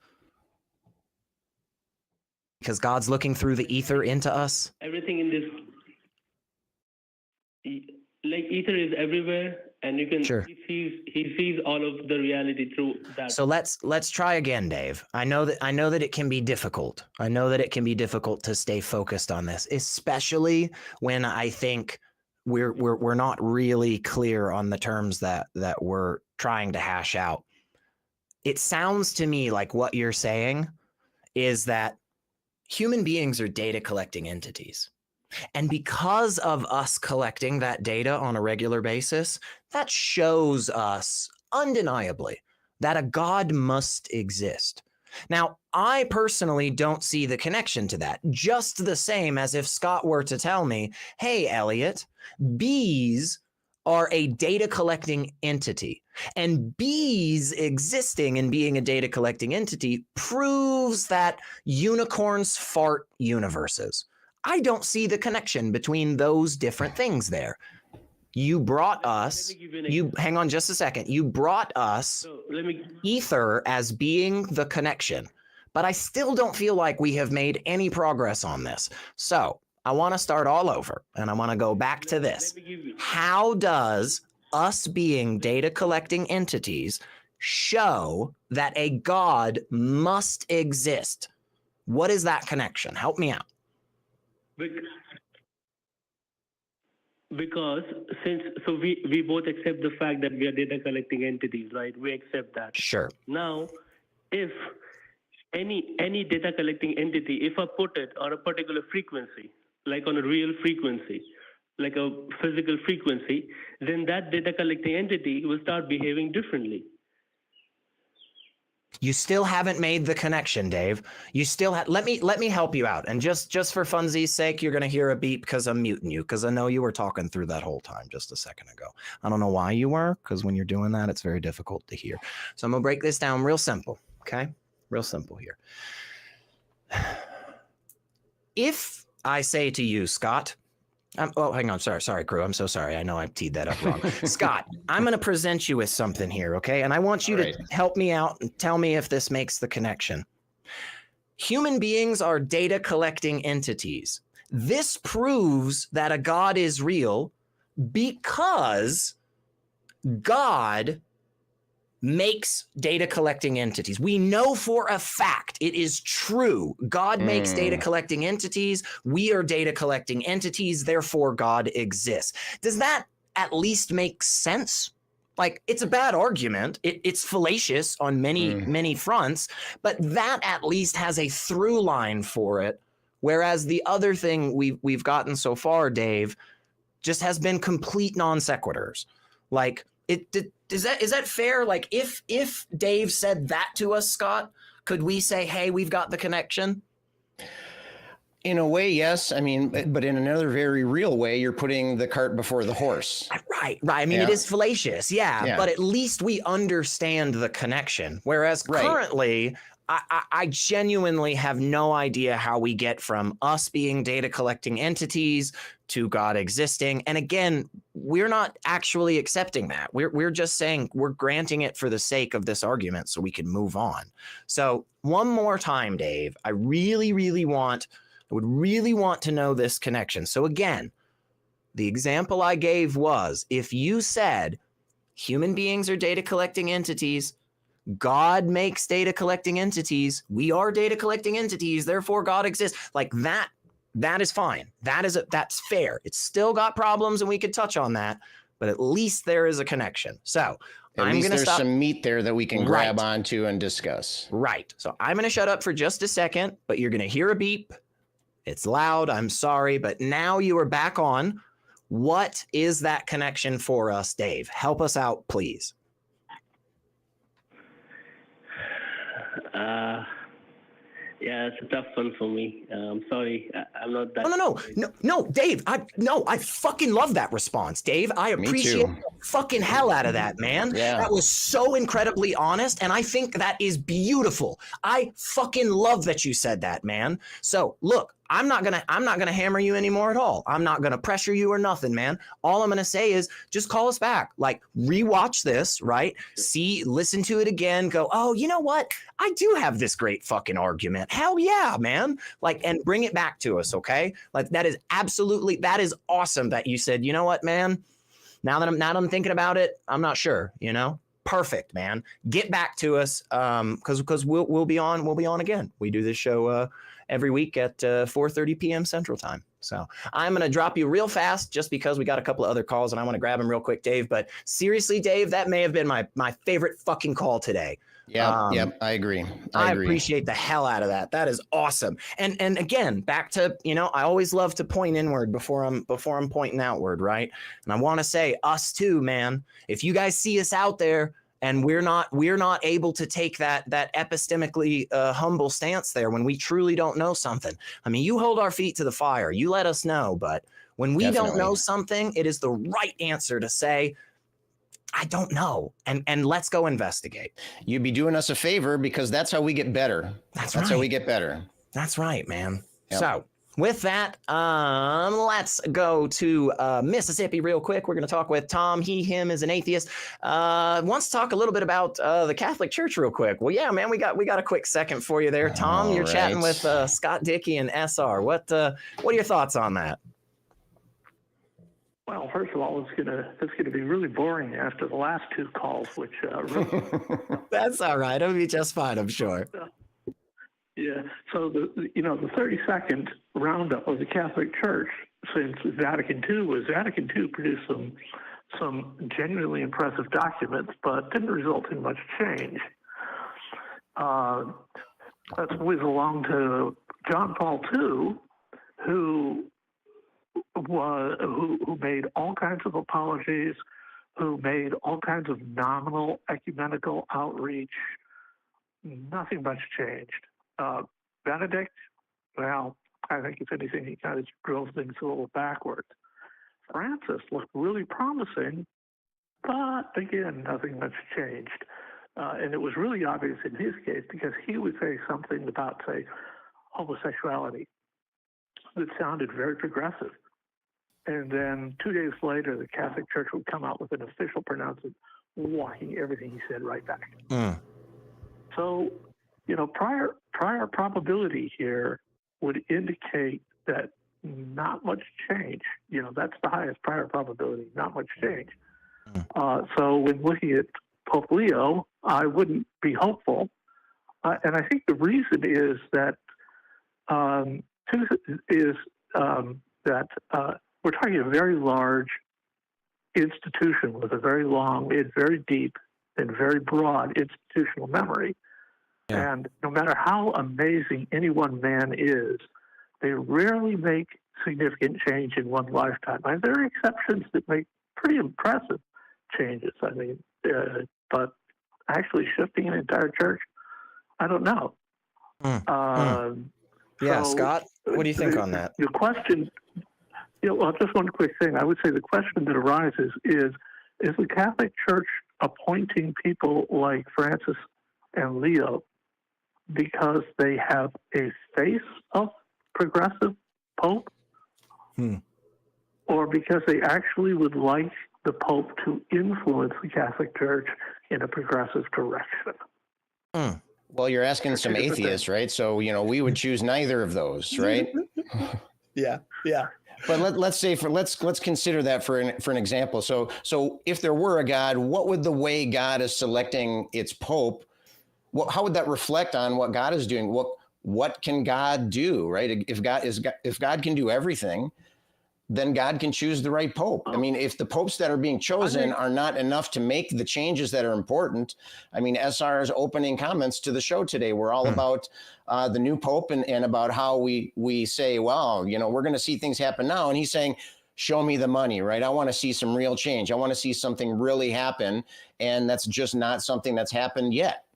Because God's looking through the ether into us? Everything in this, like ether is everywhere, and you can he sees all of the reality through that. So let's try again, Dave. I know that it can be difficult. I know that it can be difficult to stay focused on this, especially when I think we're not really clear on the terms that we're trying to hash out. It sounds to me like what you're saying is that human beings are data collecting entities. And because of us collecting that data on a regular basis, that shows us undeniably that a God must exist. Now, I personally don't see the connection to that, just the same as if Scott were to tell me, hey, Elliot, bees are a data collecting entity. And bees existing and being a data collecting entity proves that unicorns fart universes. I don't see the connection between those different things there. You brought us, hang on just a second. You brought us ether as being the connection, but I still don't feel like we have made any progress on this. So I want to start all over and I want to go back to this. How does us being data collecting entities show that a God must exist? What is that connection? Help me out. Because we both accept the fact that we are data collecting entities, right? We accept that. Sure. Now, if any data collecting entity, if I put it on a particular frequency, like on a real frequency, like a physical frequency, then that data collecting entity will start behaving differently. You still haven't made the connection, Dave. You still let me help you out. And just for funsies' sake, you're going to hear a beep because I'm muting you, because I know you were talking through that whole time just a second ago. I don't know why you were, because when you're doing that, it's very difficult to hear. So I'm going to break this down real simple, okay? Real simple here. If I say to you, Scott, oh, hang on. Sorry, crew. I'm so sorry. I know I teed that up wrong. Scott, I'm going to present you with something here, okay? And I want you to help me out and tell me if this makes the connection. Human beings are data collecting entities. This proves that a God is real because God makes data collecting entities. We know for a fact it is true. God makes data collecting entities. We are data collecting entities. Therefore, God exists. Does that at least make sense? Like, it's a bad argument. It's fallacious on many fronts, but that at least has a through line for it. Whereas the other thing we've gotten so far, Dave, just has been complete non sequiturs. Like, is that fair? Like, if Dave said that to us, Scott, could we say, hey, we've got the connection? In a way, yes. I mean, but in another very real way, you're putting the cart before the horse. Right. I mean, it is fallacious. Yeah, but at least we understand the connection. Whereas currently, I genuinely have no idea how we get from us being data collecting entities to God existing. And again, we're not actually accepting that. We're just saying we're granting it for the sake of this argument so we can move on. So one more time, Dave, I would really want to know this connection. So again, the example I gave was if you said human beings are data collecting entities, God makes data collecting entities, we are data collecting entities, therefore God exists. Like that is fine. That's fair. It's still got problems and we could touch on that, but at least there is a connection. So at least there's some meat there that we can grab onto and discuss. Right. So I'm going to shut up for just a second, but you're going to hear a beep It's loud. I'm sorry, but now you are back on. What is that connection for us, Dave? Help us out, please. Yeah, it's a tough one for me. I'm sorry, I'm not that. No, Dave. I fucking love that response, Dave. I appreciate the fucking hell out of that, man. Yeah. That was so incredibly honest, and I think that is beautiful. I fucking love that you said that, man. So look, I'm not gonna hammer you anymore at all. I'm not gonna pressure you or nothing, man. All I'm gonna say is just call us back. Like, rewatch this, right? Listen to it again, go, oh, you know what? I do have this great fucking argument. Hell yeah, man. Like, and bring it back to us, okay? Like, that is awesome that you said, you know what, man? Now that I'm thinking about it, I'm not sure, you know? Perfect, man. Get back to us, because we'll be on again. We do this show every week at 4:30 p.m. Central Time. So I'm going to drop you real fast just because we got a couple of other calls and I want to grab them real quick, Dave. But seriously, Dave, that may have been my favorite fucking call today. Yeah, I agree. I appreciate the hell out of that. That is awesome. And again, back to, I always love to point inward before I'm pointing outward, right? And I want to say, us too, man. If you guys see us out there and we're not able to take that epistemically humble stance there when we truly don't know something. I mean, you hold our feet to the fire. You let us know. But when we don't know something, it is the right answer to say, I don't know. And let's go investigate. You'd be doing us a favor because that's how we get better. That's how we get better. That's right, man. Yep. So with that, let's go to Mississippi real quick. We're going to talk with Tom. He, him is an atheist. Wants to talk a little bit about the Catholic Church real quick. Well, yeah, man, we got a quick second for you there. Tom, you're chatting with Scott Dickey and SR. What are your thoughts on that? Well, first of all, it's gonna be really boring after the last two calls, which really that's all right. It'll be just fine, I'm sure. Yeah. So the 32nd roundup of the Catholic Church since Vatican II produced some genuinely impressive documents, but didn't result in much change. Let's whiz along to John Paul II, who made all kinds of apologies, who made all kinds of nominal ecumenical outreach. Nothing much changed. Benedict, well, I think if anything, he kind of drove things a little backwards. Francis looked really promising, but again, nothing much changed. And it was really obvious in his case because he would say something about, say, homosexuality that sounded very progressive. And then 2 days later, the Catholic Church would come out with an official pronouncement, walking everything he said right back. So, prior probability here would indicate that not much change. That's the highest prior probability, not much change. So when looking at Pope Leo, I wouldn't be hopeful. And I think the reason is that we're talking a very large institution with a very long, very deep, and very broad institutional memory. Yeah. And no matter how amazing any one man is, they rarely make significant change in one lifetime. I mean, there are exceptions that make pretty impressive changes. I mean, but actually shifting an entire church, I don't know. Yeah, so Scott, what do you think on that? The question, well, just one quick thing. I would say the question that arises is the Catholic Church appointing people like Francis and Leo because they have a face of progressive pope, or because they actually would like the Pope to influence the Catholic Church in a progressive direction? Well, you're asking some atheists, right? So, we would choose neither of those, right? Yeah. But let's consider that for an example. So if there were a God, what would the way God is selecting its Pope, how would that reflect on what God is doing? What can God do, right? If God can do everything, then God can choose the right pope. I mean, if the popes that are being chosen are not enough to make the changes that are important, I mean, SR's opening comments to the show today were all about the new pope and about how we say, well, you know, we're going to see things happen now. And he's saying, show me the money, right? I want to see some real change. I want to see something really happen. And that's just not something that's happened yet.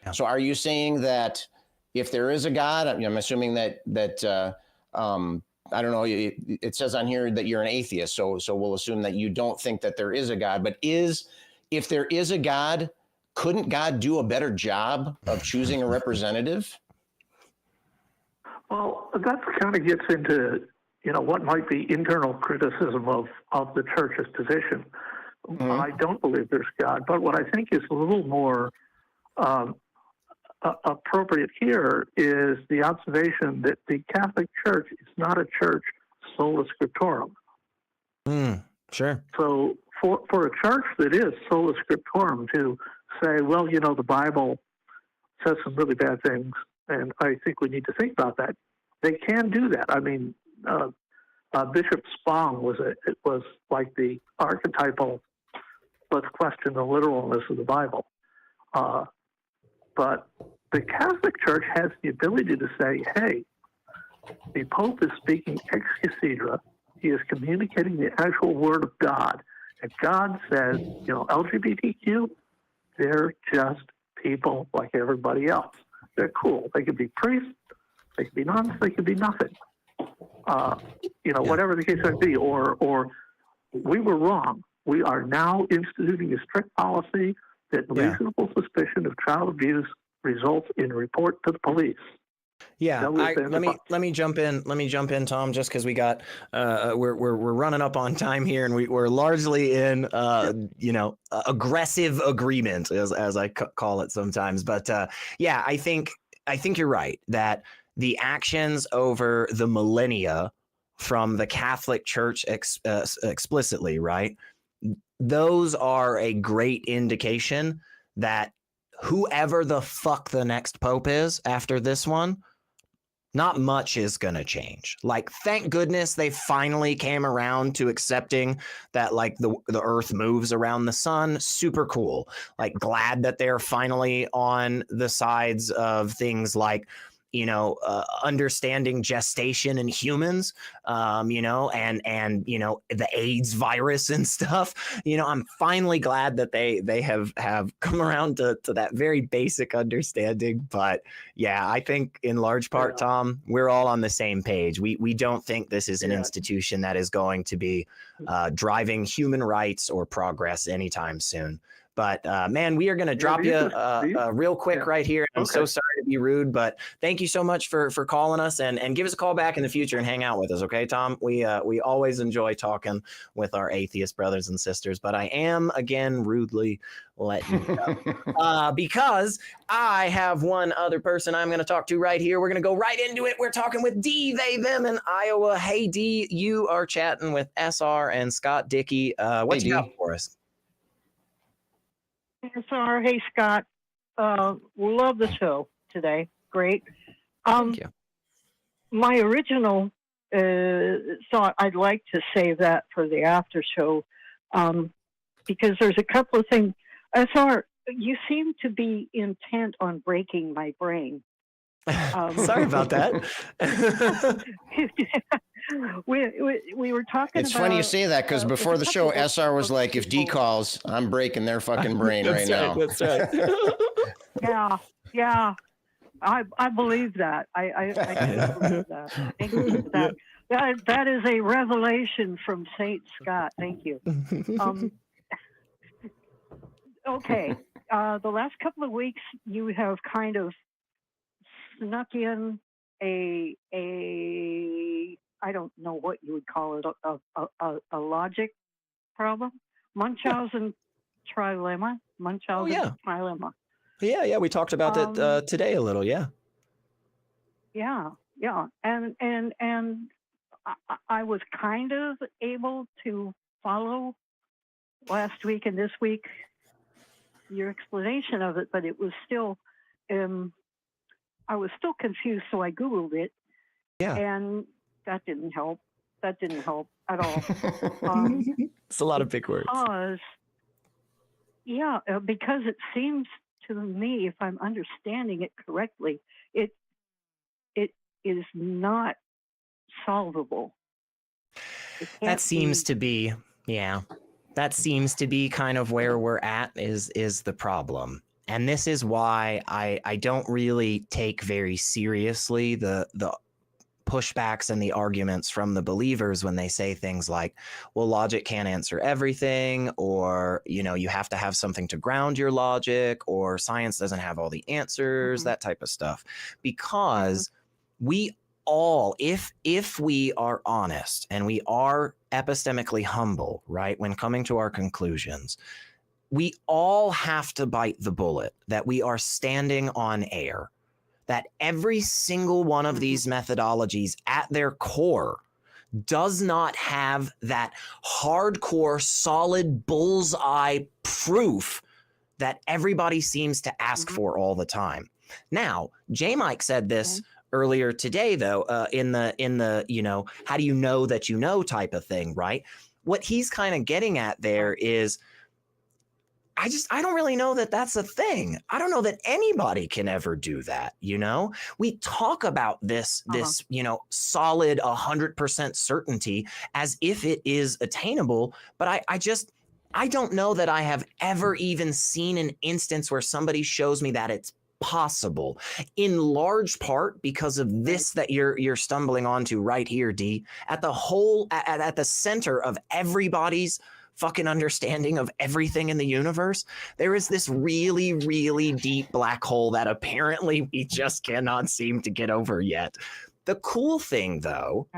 Yeah. So are you saying that if there is a God, I'm assuming that I don't know, it says on here that you're an atheist, so we'll assume that you don't think that there is a God, but if there is a God, couldn't God do a better job of choosing a representative? Well, that kind of gets into, you know, what might be internal criticism of the church's position. Mm-hmm. I don't believe there's God, but what I think is a little more appropriate here is the observation that the Catholic Church is not a church sola scriptorum. Sure. So for a church that is sola scriptorum to say, well, you know, the Bible says some really bad things, and I think we need to think about that, they can do that. I mean, Bishop Spong was like the archetypal, let's question the literalness of the Bible. But the Catholic Church has the ability to say, hey, the Pope is speaking ex cathedra. He is communicating the actual word of God. And God says, you know, LGBTQ, they're just people like everybody else. They're cool. They could be priests. They could be nuns. They could be nothing. You know, whatever the case might be. Or we were wrong. We are now instituting a strict policy that reasonable suspicion of child abuse results in report to the police. Yeah, let me jump in, Tom, just because we got we're running up on time here, and we're largely in you know, aggressive agreement as I call it sometimes. But yeah, I think you're right that the actions over the millennia from the Catholic Church explicitly, right? Those are a great indication that whoever the fuck the next pope is after this one, not much is going to change. Like, thank goodness they finally came around to accepting that, like, the earth moves around the sun. Super cool. Like, glad that they're finally on the sides of things like, you know, understanding gestation in humans, you know, and, you know, the AIDS virus and stuff. You know, I'm finally glad that they have come around to that very basic understanding. But yeah, I think in large part, Tom, we're all on the same page. We don't think this is an institution that is going to be driving human rights or progress anytime soon. But man, we are going to drop you real quick right here. I'm so sorry to be rude, but thank you so much for calling us, and give us a call back in the future and hang out with us. Okay, Tom, we always enjoy talking with our atheist brothers and sisters, but I am again rudely letting you go because I have one other person I'm going to talk to right here. We're going to go right into it. We're talking with Dee, they, them in Iowa. Hey, Dee, you are chatting with SR and Scott Dickey. What you got for us? SR, hey Scott, love the show today. Great. Thank you. My original thought, I'd like to save that for the after show, because there's a couple of things. SR, you seem to be intent on breaking my brain. Sorry about that. we were talking. It's funny you say that, because before the show, SR was like, "If D calls, I'm breaking their fucking brain right now." That's right. Yeah. I believe that. I do believe that. Thank you for that. That is a revelation from Saint Scott. Thank you. Okay. The last couple of weeks, you have kind of snuck in a I don't know what you would call it, a logic problem, Munchausen trilemma. Munchausen trilemma. Yeah, we talked about it today a little. Yeah, and I was kind of able to follow last week and this week your explanation of it, but it was still I was still confused, so I Googled it. Yeah. And that didn't help. that didn't help at all. It's a lot of big words. Because it seems to me, if I'm understanding it correctly, it is not solvable. That seems to be, that seems to be kind of where we're at is the problem. And this is why I don't really take very seriously the pushbacks and the arguments from the believers when they say things like, well, logic can't answer everything, or, you know, you have to have something to ground your logic, or science doesn't have all the answers, that type of stuff. Because we all, if we are honest and we are epistemically humble, right, when coming to our conclusions, we all have to bite the bullet that we are standing on air, that every single one of these methodologies at their core does not have that hardcore, solid bullseye proof that everybody seems to ask for all the time. Now, JMike said this earlier today, though, in the you know, how do you know that you know type of thing, right? What he's kind of getting at there is, I don't really know that that's a thing. I don't know that anybody can ever do that. You know, we talk about this, you know, solid 100% certainty as if it is attainable. But I don't know that I have ever even seen an instance where somebody shows me that it's possible, in large part because of this that you're stumbling onto right here, Dee, at the center of everybody's fucking understanding of everything in the universe. There is this really, really deep black hole that apparently we just cannot seem to get over yet. The cool thing, though,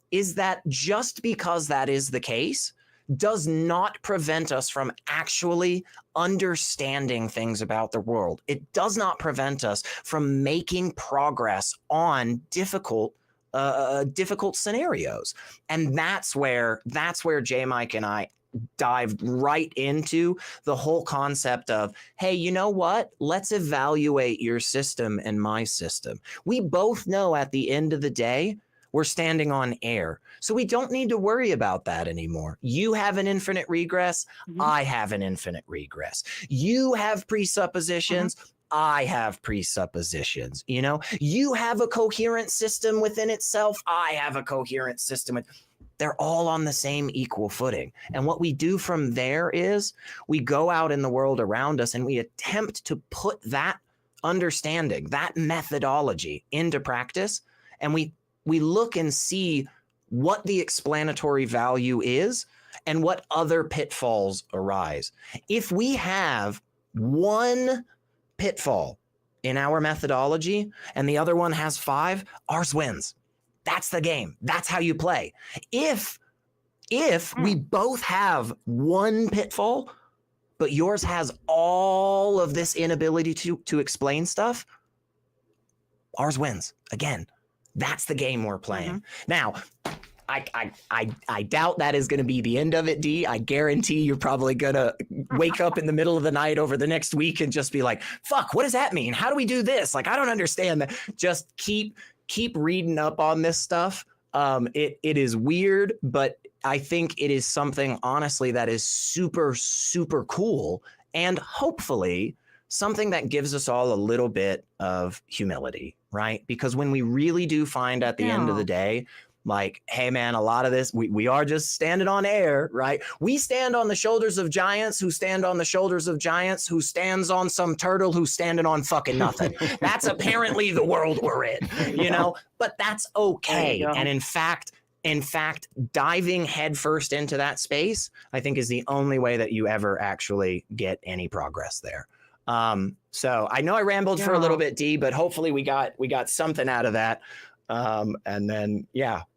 is that just because that is the case does not prevent us from actually understanding things about the world. It does not prevent us from making progress on difficult scenarios. And that's where JMike and I dived right into the whole concept of, hey, you know what? Let's evaluate your system and my system. We both know at the end of the day, we're standing on air. So we don't need to worry about that anymore. You have an infinite regress. I have an infinite regress. You have presuppositions. I have presuppositions. You know, you have a coherent system within itself. I have a coherent system. They're all on the same equal footing. And what we do from there is we go out in the world around us and we attempt to put that understanding, that methodology into practice. And we look and see what the explanatory value is and what other pitfalls arise. If we have one pitfall in our methodology and the other one has 5, ours wins. That's the game. That's how you play. If we both have one pitfall, but yours has all of this inability to explain stuff, ours wins. Again, that's the game we're playing. Now, I doubt that is going to be the end of it, Dee. I guarantee you're probably going to wake up in the middle of the night over the next week and just be like, fuck, what does that mean? How do we do this? Like, I don't understand that. Just keep reading up on this stuff. It is weird, but I think it is something, honestly, that is super, super cool. And hopefully something that gives us all a little bit of humility, right? Because when we really do find at the end of the day, like, hey, man, a lot of this, we are just standing on air, right? We stand on the shoulders of giants who stand on the shoulders of giants who stands on some turtle who's standing on fucking nothing. That's apparently the world we're in, you know, but that's okay. And in fact, diving headfirst into that space, I think, is the only way that you ever actually get any progress there. So I know I rambled for a little bit, Dee, but hopefully we got something out of that. And then,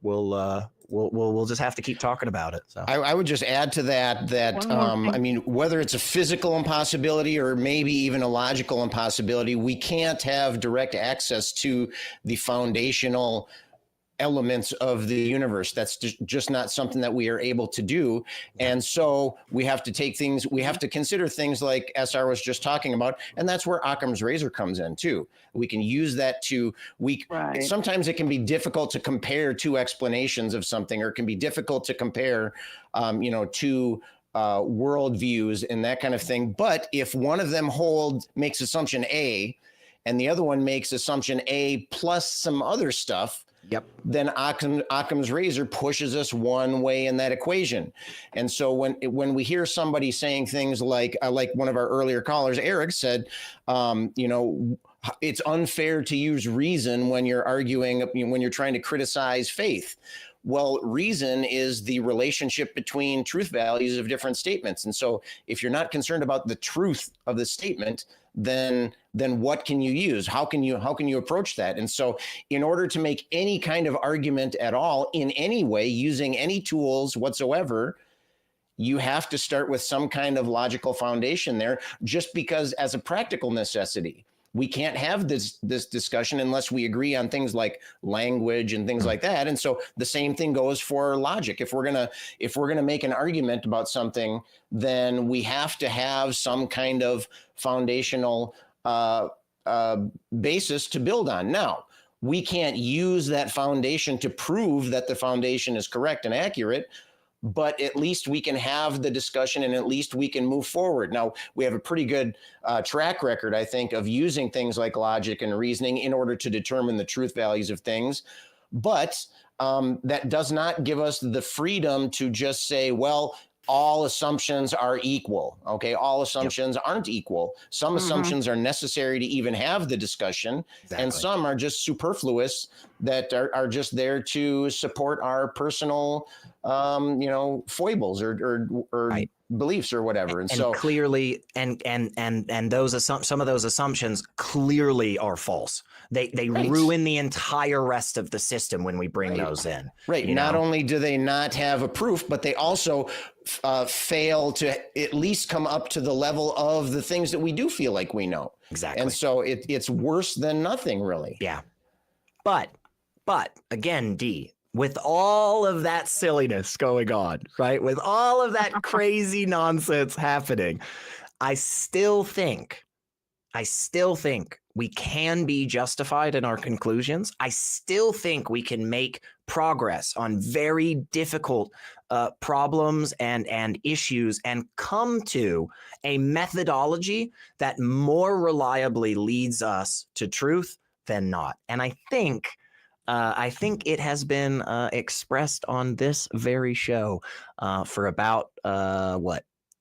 we'll just have to keep talking about it. So I would just add to that, I mean, whether it's a physical impossibility or maybe even a logical impossibility, we can't have direct access to the foundational elements of the universe. That's just not something that we are able to do. And so we have to take things, we have to consider things like SR was just talking about. And that's where Occam's razor comes in too. We can use that to, sometimes it can be difficult to compare two explanations of something, or it can be difficult to compare, two worldviews and that kind of thing. But if one of them makes assumption A, and the other one makes assumption A plus some other stuff, then Occam's razor pushes us one way in that equation. And so when we hear somebody saying things like one of our earlier callers, Arec, said, it's unfair to use reason when you're arguing, when you're trying to criticize faith. Well, reason is the relationship between truth values of different statements. And so if you're not concerned about the truth of the statement, then what can you use? How can you approach that? And so in order to make any kind of argument at all in any way, using any tools whatsoever, you have to start with some kind of logical foundation there, just because as a practical necessity, we can't have this discussion unless we agree on things like language and things like that. And so the same thing goes for logic. If we're gonna make an argument about something, then we have to have some kind of foundational basis to build on. Now, we can't use that foundation to prove that the foundation is correct and accurate, but at least we can have the discussion and at least we can move forward. Now, we have a pretty good track record, I think, of using things like logic and reasoning in order to determine the truth values of things. But that does not give us the freedom to just say, well, all assumptions are equal. Okay, all assumptions aren't equal. Some assumptions are necessary to even have the discussion, and some are just superfluous that are just there to support our personal foibles or beliefs or whatever. And so clearly, and those some of those assumptions clearly are false. They ruin the entire rest of the system when we bring those in. Right. Not only do they not have a proof, but they also fail to at least come up to the level of the things that we do feel like we know. Exactly. And so it's worse than nothing, really. Yeah. But again, Dee, with all of that silliness going on, right? With all of that crazy nonsense happening, I still think we can be justified in our conclusions. I still think we can make progress on very difficult problems and issues and come to a methodology that more reliably leads us to truth than not. And I think it has been expressed on this very show for about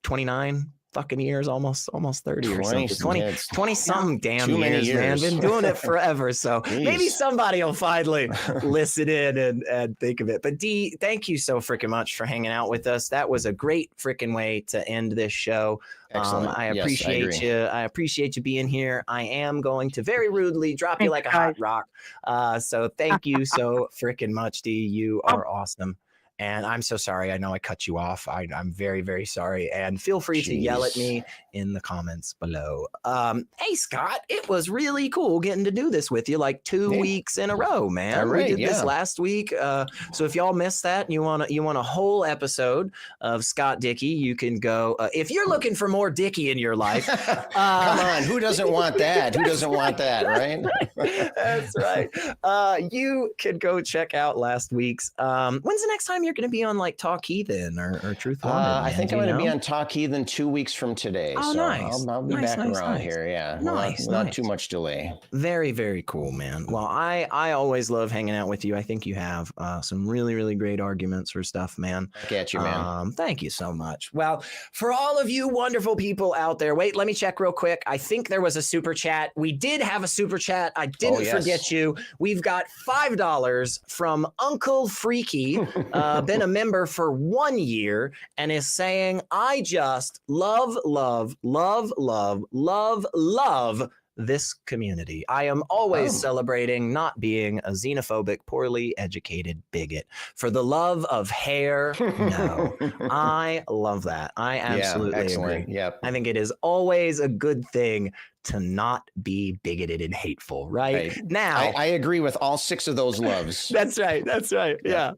29 fucking years, almost 30 or something. 20 something damn years, man. Been doing it forever. So maybe somebody will finally listen in and think of it. But Dee, thank you so freaking much for hanging out with us. That was a great freaking way to end this show. Excellent. I appreciate you. I appreciate you being here. I am going to very rudely drop you like a hot rock. So thank you so freaking much, Dee. You are awesome. And I'm so sorry. I know I cut you off. I'm very, very sorry. And feel free to yell at me in the comments below. Hey, Scott, it was really cool getting to do this with you like 2 weeks in a row, man. We did this last week. So if y'all missed that and you want a whole episode of Scott Dickey, you can go. If you're looking for more Dickey in your life. Come on. Who doesn't want that? Who doesn't want that, right? That's right. You could go check out last week's. When's the next time you're going to be on like Talk Heathen or Truth London? I think I'm going to be on Talk Heathen 2 weeks from today. Oh, so nice. I'll be back around here. Yeah. Not too much delay. Very, very cool, man. Well, I always love hanging out with you. I think you have some really, really great arguments for stuff, man. Back at you, man. Thank you so much. Well, for all of you wonderful people out there, wait, let me check real quick. I think there was a super chat. We did have a super chat. I didn't forget you. We've got $5 from Uncle Freaky. Been a member for 1 year and is saying, I just love this community. I am always celebrating not being a xenophobic, poorly educated bigot. For the love of hair, no. I love that. I absolutely agree. Yep. I think it is always a good thing to not be bigoted and hateful, right? Now, I agree with all 6 of those loves. That's right. Yeah.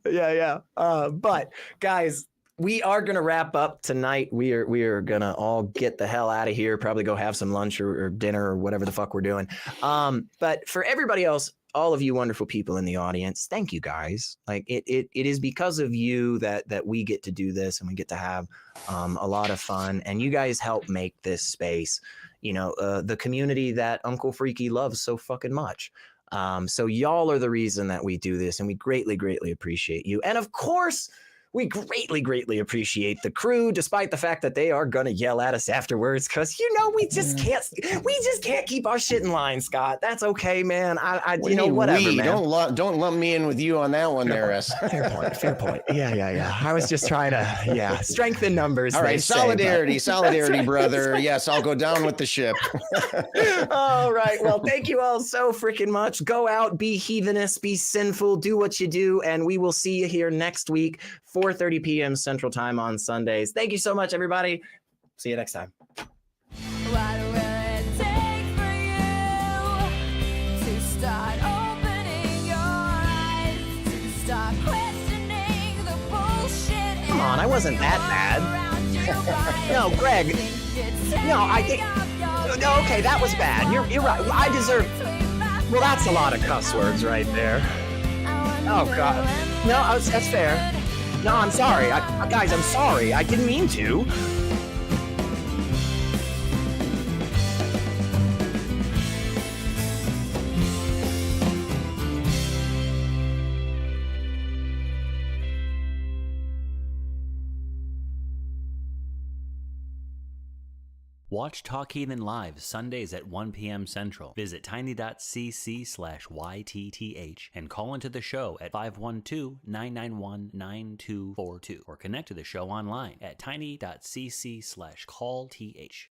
But guys, we are going to wrap up tonight. We are going to all get the hell out of here, probably go have some lunch or dinner or whatever the fuck we're doing. But for everybody else, all of you wonderful people in the audience, thank you guys. Like it is because of you that we get to do this and we get to have a lot of fun, and you guys help make this space, the community that Uncle Freaky loves so fucking much. So y'all are the reason that we do this, and we greatly, greatly appreciate you. And of course, we greatly, greatly appreciate the crew, despite the fact that they are going to yell at us afterwards, because, we just can't keep our shit in line, Scott. That's okay, man. Whatever, man. Don't lump me in with you on that one there, S. Fair point. Yeah. I was just trying to, strengthen numbers. All right, solidarity, brother. Yes, I'll go down with the ship. All right. Well, thank you all so freaking much. Go out, be heathenish, be sinful, do what you do, and we will see you here next week, 4:30 p.m. Central Time on Sundays. Thank you so much, everybody. See you next time. What will it take for you to start opening your eyes, to start questioning the bullshit? Come on, I wasn't that bad. No, Greg. No, I think. No, okay, that was bad. You're right. I deserve. Well, that's a lot of cuss words right there. Oh God. No, that's fair. No, I'm sorry. Guys, I'm sorry. I didn't mean to. Watch Talk Heathen live Sundays at 1 p.m. Central. Visit tiny.cc/YTTH and call into the show at 512-991-9242 or connect to the show online at tiny.cc/callth.